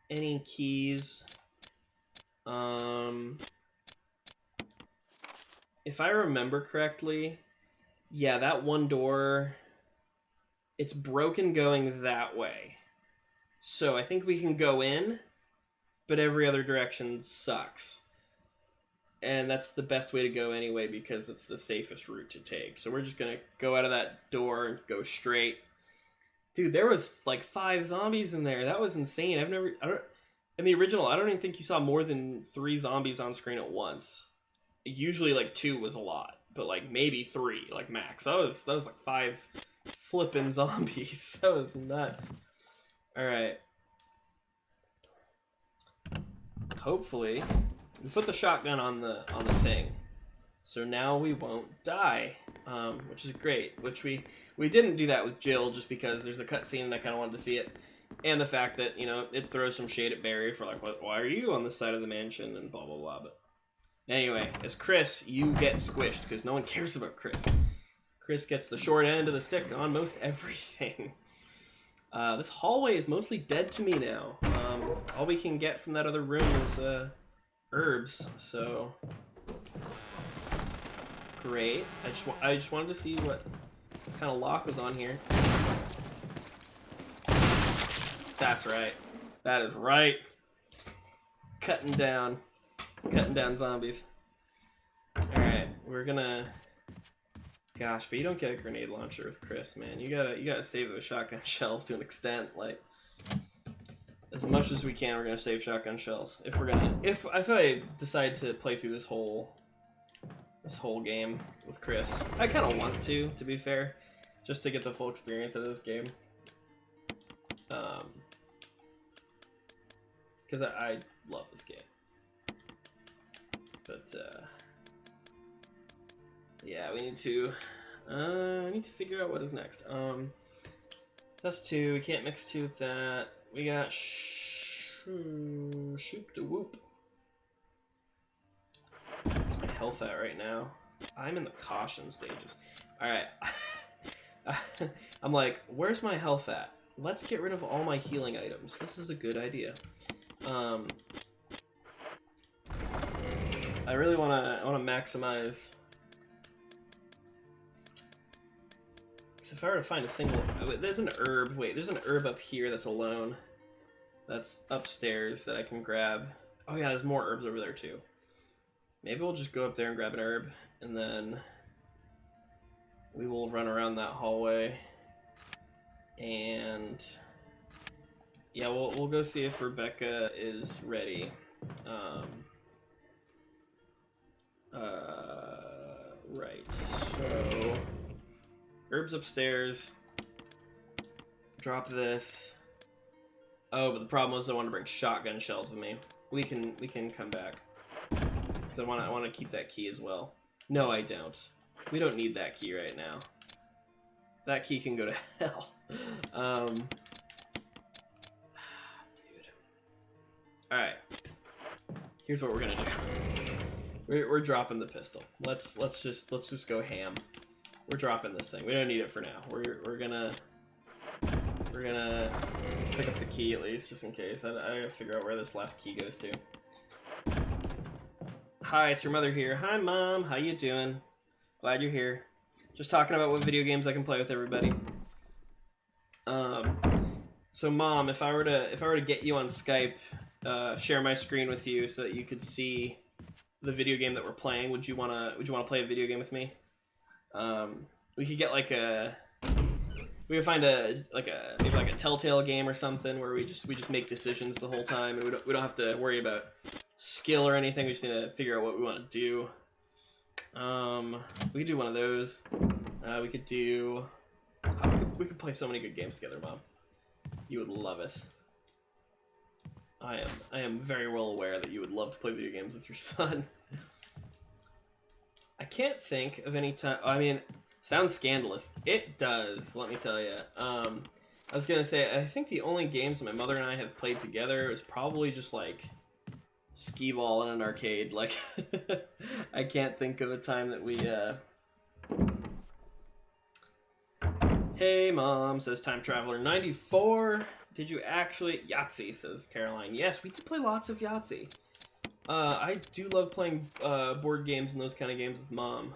any keys. If I remember correctly, yeah, that one door, it's broken going that way. So I think we can go in, but every other direction sucks. And that's the best way to go anyway, because it's the safest route to take. So we're just gonna go out of that door and go straight. Dude, there was like 5 zombies in there. That was insane. In the original, I don't even think you saw more than 3 zombies on screen at once. Usually like 2 was a lot, but like maybe 3, like max. That was like 5 flippin' zombies. That was nuts. All right. Hopefully, we put the shotgun on the thing, so now we won't die, which is great. Which we didn't do that with Jill, just because there's a cutscene and I kind of wanted to see it, and the fact that, you know, it throws some shade at Barry for like, why are you on this side of the mansion and blah blah blah. But anyway, as Chris, you get squished because no one cares about Chris. Chris gets the short end of the stick on most everything. This hallway is mostly dead to me now. All we can get from that other room is herbs, so great. I just wanted to see what kind of lock was on here. That's right. That is right. Cutting down zombies. All right, we're gonna. Gosh, but you don't get a grenade launcher with Chris, man. You gotta save those shotgun shells to an extent. Like, as much as we can, we're gonna save shotgun shells. If I decide to play through this whole game with Chris, I kind of want to be fair, just to get the full experience of this game. Because I love this game. But yeah, we need to figure out what is next. That's 2. We can't mix 2 with that. We got shoop de whoop. What's my health at right now? I'm in the caution stages. All right. I'm like, where's my health at? Let's get rid of all my healing items. This is a good idea. I really wanna maximize. So if I were to find a single, there's an herb. Wait, there's an herb up here that's alone. That's upstairs that I can grab. Oh yeah, there's more herbs over there too. Maybe we'll just go up there and grab an herb, and then we will run around that hallway And yeah, we'll go see if Rebecca is ready. Right. So Herb's upstairs. Drop this. Oh, but the problem was I want to bring shotgun shells with me. We can come back. Cause I want to keep that key as well. No, I don't. We don't need that key right now. That key can go to hell. Dude. All right. Here's what we're gonna do. We're dropping the pistol. Let's just go ham. We're dropping this thing. We don't need it for now. We're gonna let's pick up the key at least, just in case. I gotta figure out where this last key goes to. Hi, it's your mother here. Hi, Mom. How you doing? Glad you're here. Just talking about what video games I can play with everybody. So Mom, if I were to get you on Skype, share my screen with you so that you could see the video game that we're playing, would you wanna play a video game with me? We could get we could find maybe like a Telltale game or something where we just make decisions the whole time, and we don't have to worry about skill or anything. We just need to figure out what we want to do. We could do one of those. We could do. We could play so many good games together, Mom. You would love it. I am very well aware that you would love to play video games with your son. I can't think of any time. I mean, sounds scandalous. It does. Let me tell you. I was gonna say, I think the only games my mother and I have played together is probably just like skee-ball in an arcade. Like, I can't think of a time that we. Hey, Mom, says Time Traveler 94. Did you actually... Yahtzee, says Caroline. Yes, we did play lots of Yahtzee. I do love playing board games and those kind of games with Mom.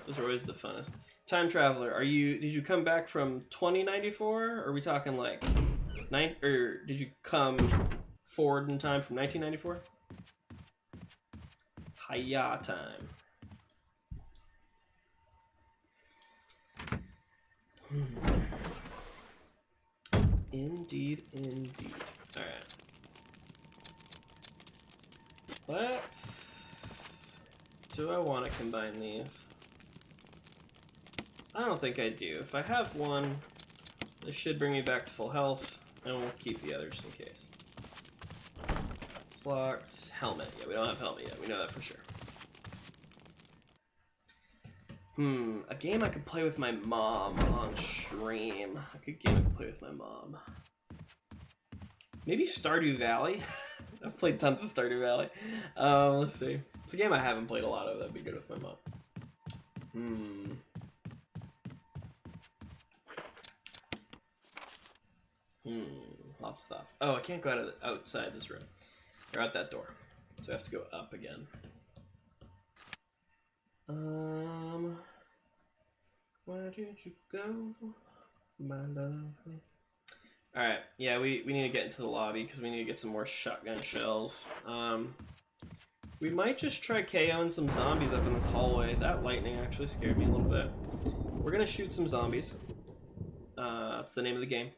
Those are always the funnest. Time Traveler, did you come back from 2094? Or are we talking like... or did you come forward in time from 1994? Hiya time. Indeed. Alright. Do I want to combine these? I don't think I do. If I have one, this should bring me back to full health, and we'll keep the other just in case. It's locked. Helmet. Yeah, we don't have helmet yet. We know that for sure. A game I could play with my mom on stream. A good game I could play with my mom. Maybe Stardew Valley? I've played tons of Stardew Valley. Let's see. It's a game I haven't played a lot of. That'd be good with my mom. Lots of thoughts. Oh, I can't go outside this room. Or out that door. So I have to go up again. Where did you go, my lovely? Alright, yeah, we need to get into the lobby because we need to get some more shotgun shells. We might just try KOing some zombies up in this hallway. That lightning actually scared me a little bit. We're gonna shoot some zombies. That's the name of the game.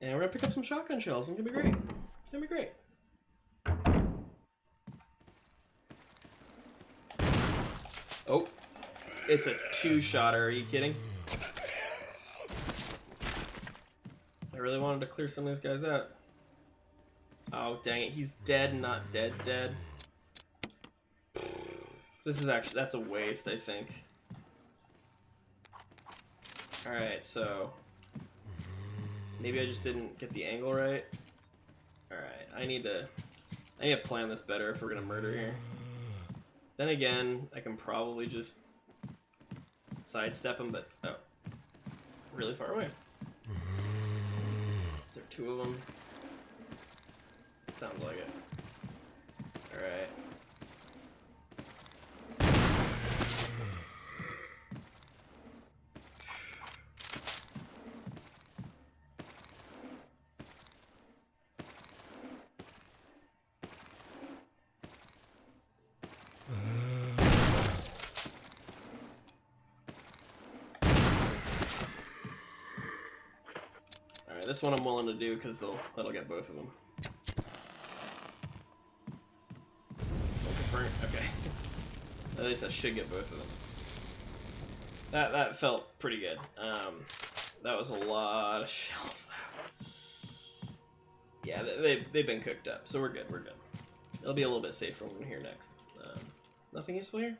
And we're gonna pick up some shotgun shells. It's gonna be great. It's gonna be great. Oh, it's a two-shotter. Are you kidding? I really wanted to clear some of these guys out. Oh, dang it. He's dead, not dead. This is actually... That's a waste, I think. Alright, so... Maybe I just didn't get the angle right. Alright, I need to plan this better if we're gonna murder here. Then again, I can probably just sidestep him, but oh, really far away. Is there two of them? Sounds like it. Alright. This one I'm willing to do because that'll get both of them. Okay. At least I should get both of them. That felt pretty good. That was a lot of shells though. Yeah, they've been cooked up, so we're good. It'll be a little bit safer when we're here next. Nothing useful here?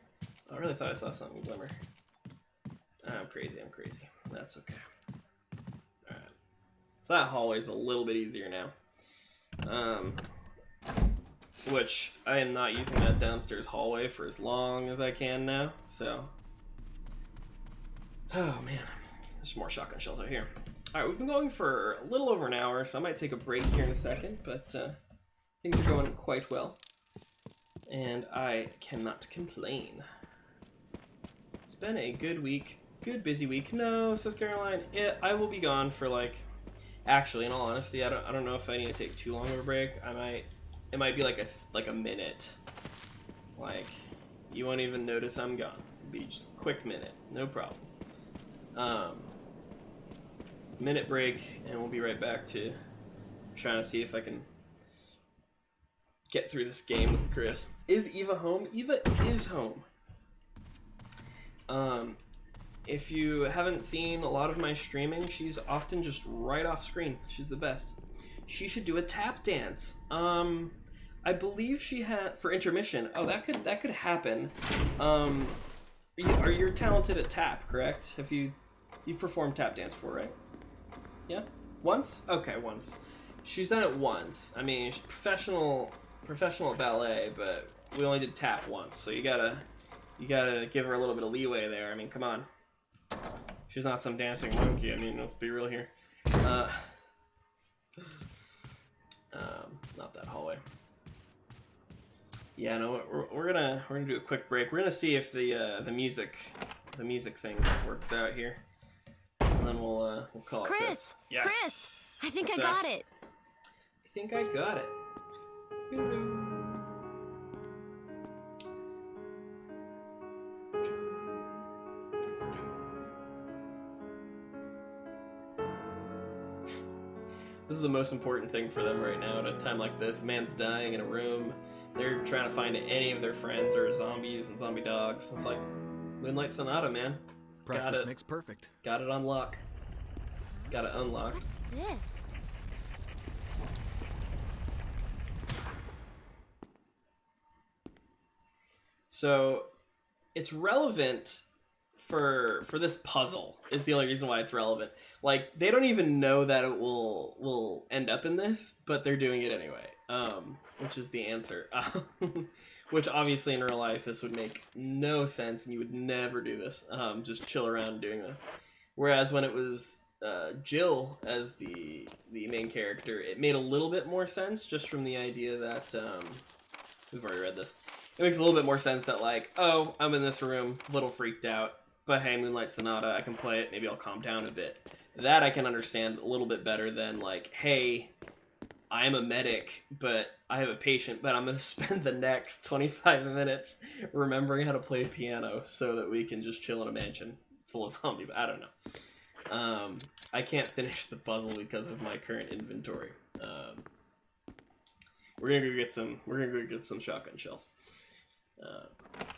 I really thought I saw something glimmer. I'm crazy. That's okay. Alright. So that hallway's a little bit easier now. Which I am not using that downstairs hallway for as long as I can now, so. Oh man, there's more shotgun shells out here. Alright, we've been going for a little over an hour, so I might take a break here in a second, but things are going quite well. And I cannot complain. It's been a good week. Good busy week. No, says Caroline. I will be gone for like. Actually, in all honesty, I don't know if I need to take too long of a break. It might be like a minute. Like, you won't even notice I'm gone. It'll be just a quick minute, no problem. Minute break, and we'll be right back to trying to see if I can get through this game with Chris. Is Eva home? Eva is home. If you haven't seen a lot of my streaming, she's often just right off screen. She's the best. She should do a tap dance. I believe she had for intermission. Oh, that could happen. You're talented at tap, correct? You've performed tap dance before, right? Yeah, once. Okay, once. She's done it once. I mean, she's professional at ballet, but we only did tap once, so you gotta give her a little bit of leeway there. I mean, come on. She's not some dancing monkey. I mean, let's be real here. Not that hallway. Yeah, no, we're gonna do a quick break. We're gonna see if the music thing works out here, and then we'll call it Chris. Yes. Chris, I think Success. I got it. I think I got it. This is the most important thing for them right now at a time like this. Man's dying in a room. They're trying to find any of their friends or zombies and zombie dogs. It's like Moonlight Sonata, man. Practice makes perfect. Got it on lock. Got it unlocked. What's this? So it's relevant for this puzzle is the only reason why it's relevant. Like, they don't even know that it will end up in this, but they're doing it anyway. Which is the answer. Which obviously in real life this would make no sense and you would never do this. Just chill around doing this. Whereas when it was Jill as the main character, it made a little bit more sense just from the idea that we've already read this. It makes a little bit more sense that, like, oh, I'm in this room, a little freaked out, but hey, Moonlight Sonata, I can play it, maybe I'll calm down a bit. That I can understand a little bit better than, like, hey, I'm a medic, but I have a patient, but I'm going to spend the next 25 minutes remembering how to play piano so that we can just chill in a mansion full of zombies. I don't know. I can't finish the puzzle because of my current inventory. We're gonna go get some shotgun shells.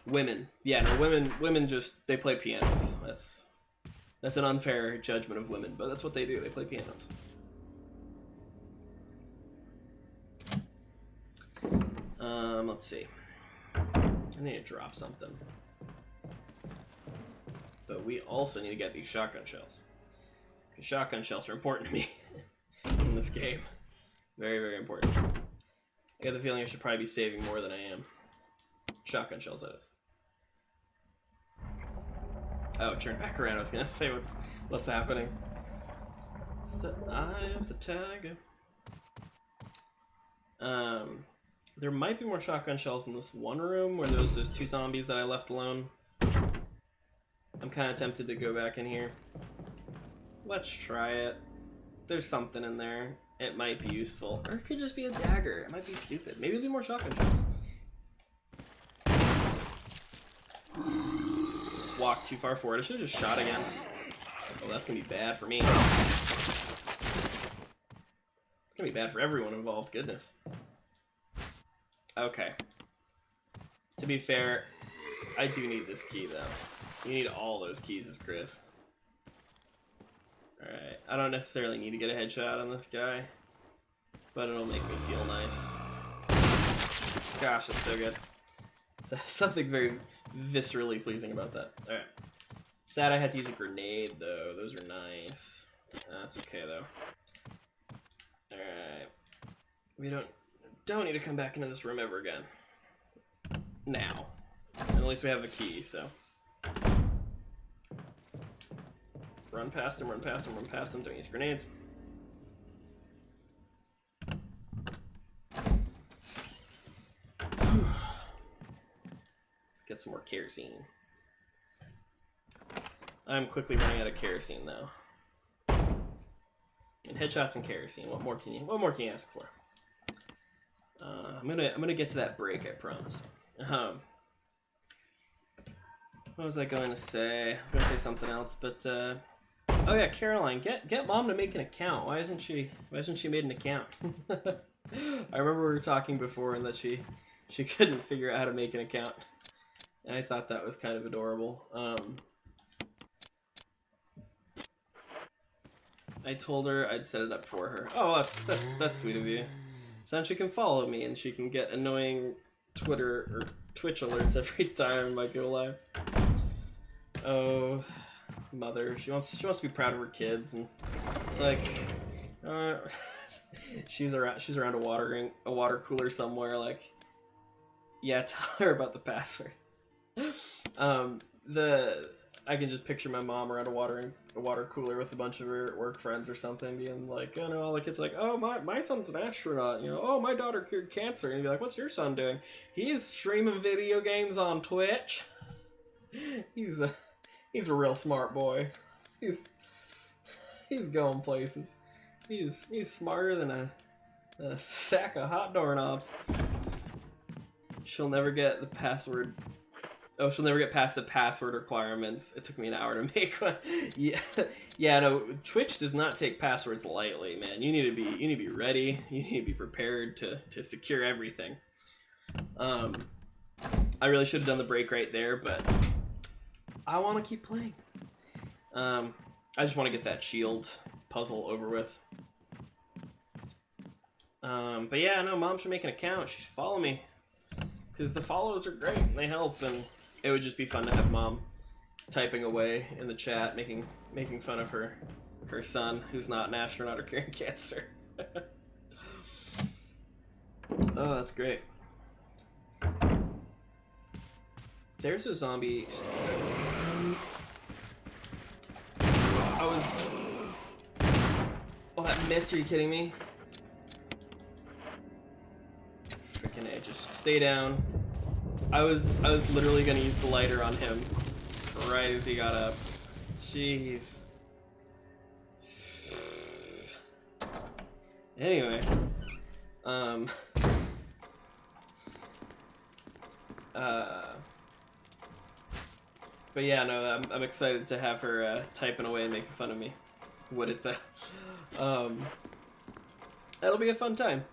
Women, yeah, no, women just they play pianos. That's an unfair judgment of women, but that's what they do. They play pianos. Let's see. I need to drop something, but we also need to get these shotgun shells because shotgun shells are important to me in this game. Very, very important. I got the feeling I should probably be saving more than I am. Shotgun shells, that is. Oh, turn back around. I was gonna say what's happening. It's the eye of the tiger. There might be more shotgun shells in this one room where there's those two zombies that I left alone. I'm kind of tempted to go back in here. Let's try it. There's something in there. It might be useful. Or it could just be a dagger. It might be stupid. Maybe it'll be more shotgun shells. Walk too far forward. I should have just shot again. Oh, that's gonna be bad for me. be bad for everyone involved. Goodness. Okay. To be fair, I do need this key, though. You need all those keys as Chris. Alright. I don't necessarily need to get a headshot on this guy, but it'll make me feel nice. Gosh, that's so good. There's something very viscerally pleasing about that. Alright. Sad I had to use a grenade, though. Those are nice. That's okay, though. Alright. We don't need to come back into this room ever again. Now. And at least we have a key, so. Run past him, run past him, run past him. Don't use grenades. Let's get some more kerosene. I'm quickly running out of kerosene, though. And headshots and kerosene. What more can you ask for? I'm gonna get to that break, I promise. What was I going to say? I was gonna say something else, but oh yeah, Caroline, get mom to make an account. Why hasn't she made an account? I remember we were talking before and that she couldn't figure out how to make an account, and I thought that was kind of adorable. I told her I'd set it up for her. Oh, that's sweet of you. So then she can follow me and she can get annoying Twitter or Twitch alerts every time I go live. Oh, mother, she wants to be proud of her kids, and it's like, she's around a water cooler somewhere. Like, yeah, tell her about the password. I can just picture my mom around a water cooler with a bunch of her work friends or something, being like, oh no, all the kids are like, oh my son's an astronaut, you know, oh my daughter cured cancer, and you'd be like, what's your son doing? He's streaming video games on Twitch. He's a real smart boy. He's going places. He's smarter than a sack of hot doorknobs. She'll never get the password. Oh, she'll never get past the password requirements. It took me an hour to make one. Yeah, no, Twitch does not take passwords lightly, man. You need to be ready. You need to be prepared to secure everything. I really should have done the break right there, but I want to keep playing. I just want to get that shield puzzle over with. But yeah, no, mom should make an account. She should follow me, because the follows are great and they help, and it would just be fun to have mom typing away in the chat, making fun of her son, who's not an astronaut or curing cancer. Oh, that's great. There's a zombie. Oh, that missed. Are you kidding me? Freaking A, just stay down. I was literally gonna use the lighter on him right as he got up. Jeez. Anyway, but yeah, no, I'm excited to have her typing away and making fun of me. Would it though? That'll be a fun time.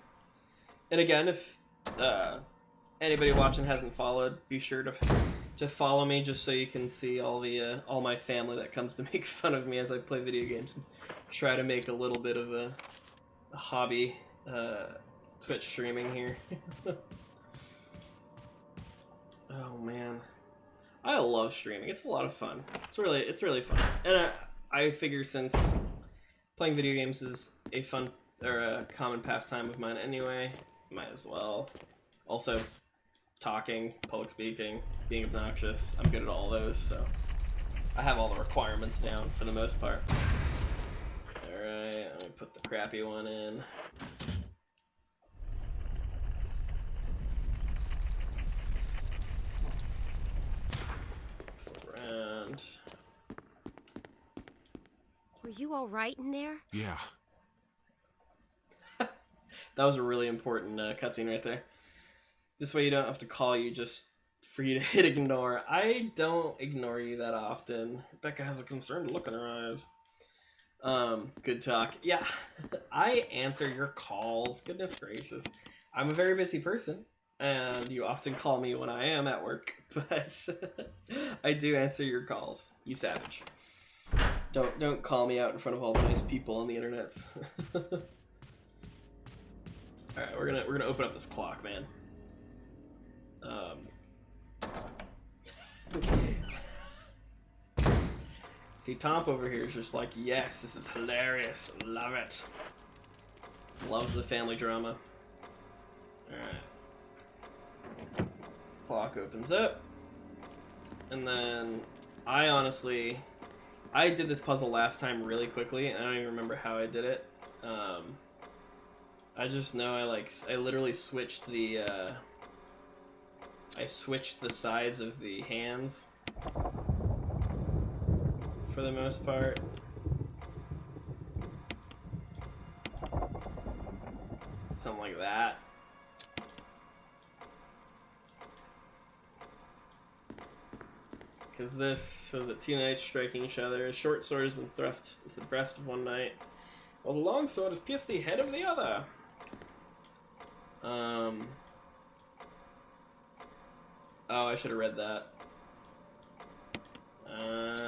And again, if anybody watching hasn't followed, be sure to follow me, just so you can see all my family that comes to make fun of me as I play video games and try to make a little bit of a hobby Twitch streaming here. Oh man, I love streaming. It's a lot of fun. It's really fun, and I figure since playing video games is a fun or a common pastime of mine anyway, might as well. Also, talking, public speaking, being obnoxious, I'm good at all those, so I have all the requirements down for the most part. Alright, let me put the crappy one in. Flip around. Were you all right in there? Yeah. That was a really important cutscene right there. This way you don't have to call you just for you to hit ignore. I don't ignore you that often. Rebecca has a concerned look in her eyes. Good talk. Yeah, I answer your calls. Goodness gracious. I'm a very busy person, and you often call me when I am at work, but I do answer your calls. You savage. Don't call me out in front of all the nice people on the internet. Alright, we're gonna open up this clock, man. See, Tomp over here is just like, yes, this is hilarious. Love it. Loves the family drama. Alright. Clock opens up. And then I did this puzzle last time really quickly, and I don't even remember how I did it. I just know I literally switched the sides of the hands for the most part. Something like that. Because this was it, two knights striking each other. A short sword has been thrust with the breast of one knight, while the long sword has pierced the head of the other. Oh, I should have read that.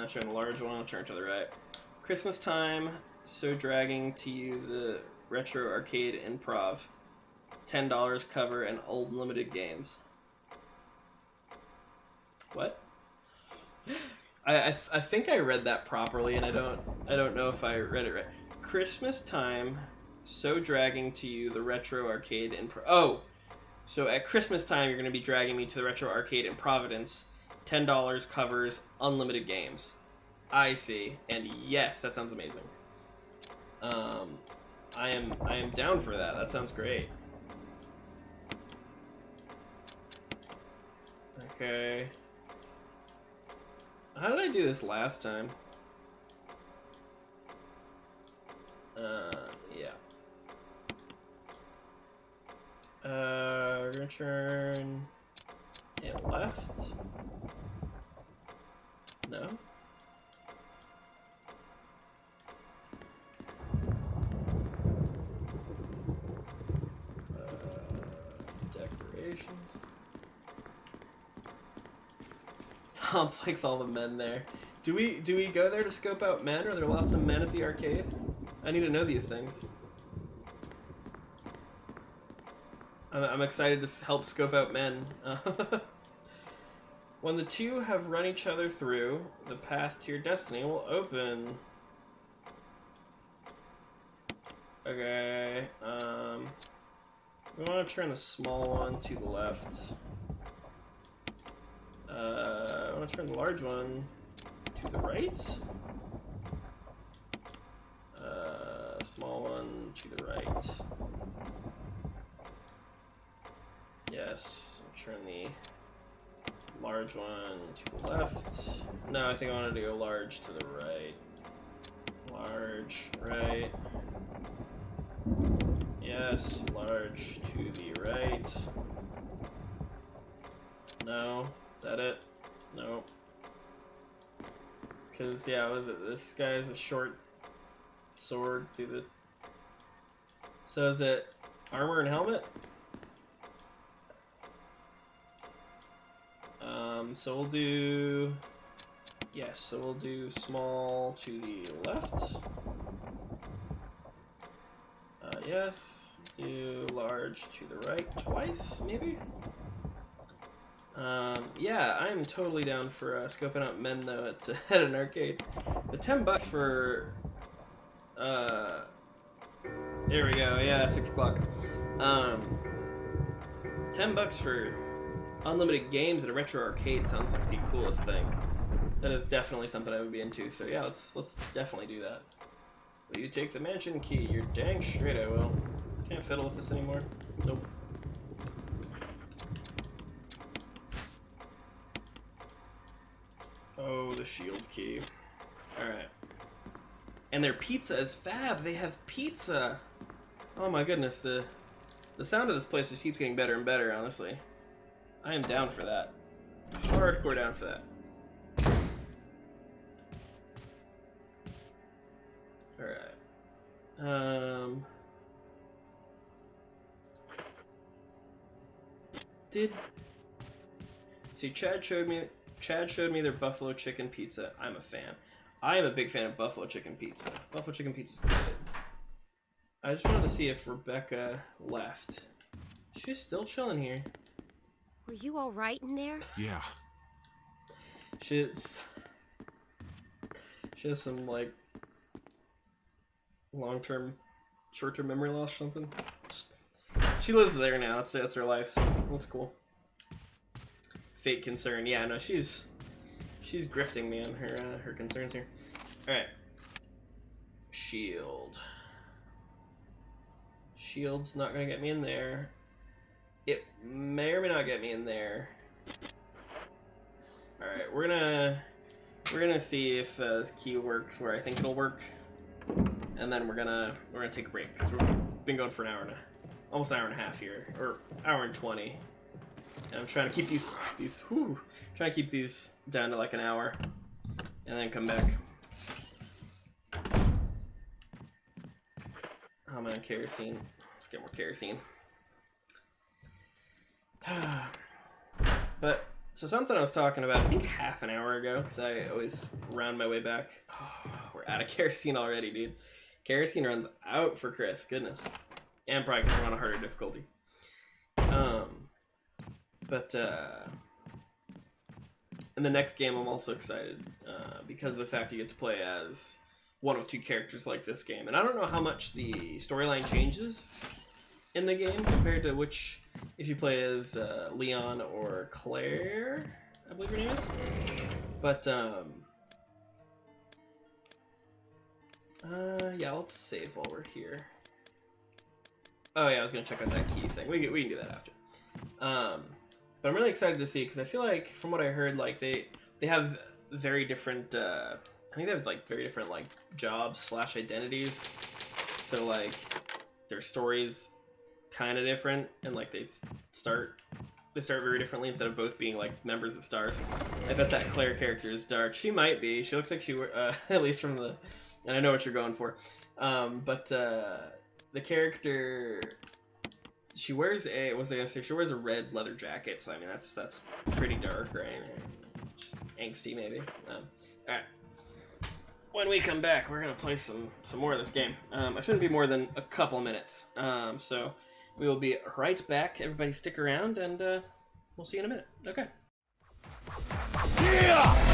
Showing the large one, I'll turn to the right. Christmas time, so dragging to you the retro arcade improv. $10 cover and unlimited games. What? I think I read that properly, and I don't know if I read it right. Christmas time, so dragging to you the retro arcade in so at Christmas time you're going to be dragging me to the retro arcade in Providence. $10 covers unlimited games. I see, and yes, that sounds amazing. I am down for that. That sounds great. Okay. How did I do this last time? Yeah. We're gonna turn it left. No. Decorations. Tom likes all the men there. Do we go there to scope out men? Are there lots of men at the arcade? I need to know these things. I'm excited to help scope out men. When the two have run each other through, the path to your destiny will open. Okay, we want to turn the small one to the left. I want to turn the large one to the right. Small one to the right. Yes, turn the large one to the left. No, I think I wanted to go large to the right. Large, right. Yes, large to the right. No, is that it? No. Because, yeah, was it? This guy is a short sword through the... So is it armor and helmet? So we'll do... Yes, so we'll do small to the left. Yes, do large to the right twice, maybe? Yeah, I'm totally down for scoping out men, though, at an arcade. The $10 for... there we go, yeah, 6 o'clock. $10 for unlimited games at a retro arcade sounds like the coolest thing. That is definitely something I would be into, so yeah, let's definitely do that. Will you take the mansion key? You're dang straight I will. Can't fiddle with this anymore. Nope. Oh, the shield key. Alright. And their pizza is fab. They have pizza. Oh my goodness, the sound of this place just keeps getting better and better, honestly. I am down for that. Hardcore down for that. Alright. See, Chad showed me their buffalo chicken pizza. I'm a fan. I am a big fan of buffalo chicken pizza. Buffalo chicken pizza's good. I just wanted to see if Rebecca left. She's still chilling here. Were you all right in there? Yeah. She has some, like, long-term, short-term memory loss or something. She lives there now. That's her life. So that's cool. Fate concern. Yeah, no, she's grifting me on her concerns here. All right. Shield. Shield's not gonna get me in there. It may or may not get me in there. All right, we're gonna see if this key works where I think it'll work, and then we're gonna take a break because we've been going for an hour and almost an hour and a half here, or hour and 20. And I'm trying to keep trying to keep these down to like an hour, and then come back. I'm on kerosene. Let's get more kerosene. But so something I was talking about, I think half an hour ago, because I always round my way back. Oh, we're out of kerosene already, dude. Kerosene runs out for Chris. Goodness, and probably gonna run a harder difficulty. But in the next game, I'm also excited because of the fact you get to play as one of two characters like this game. And I don't know how much the storyline changes in the game compared to if you play as Leon or Claire, I believe her name is. But, yeah, let's save while we're here. Oh yeah, I was going to check out that key thing. We can do that after. But I'm really excited to see, because I feel like, from what I heard, like, they have very different, I think they have, like, very different, like, jobs / identities. So, like, their stories kind of different, and, like, they start very differently instead of both being, like, members of Stars. I bet that Claire character is dark. She might be. She looks like she, at least from the, and I know what you're going for. But the character... She wears a, what was I gonna say? She wears a red leather jacket, so I mean that's pretty dark, right? Just angsty maybe. Alright. When we come back, we're gonna play some more of this game. I shouldn't be more than a couple minutes. So we will be right back. Everybody stick around, and we'll see you in a minute. Okay. Yeah!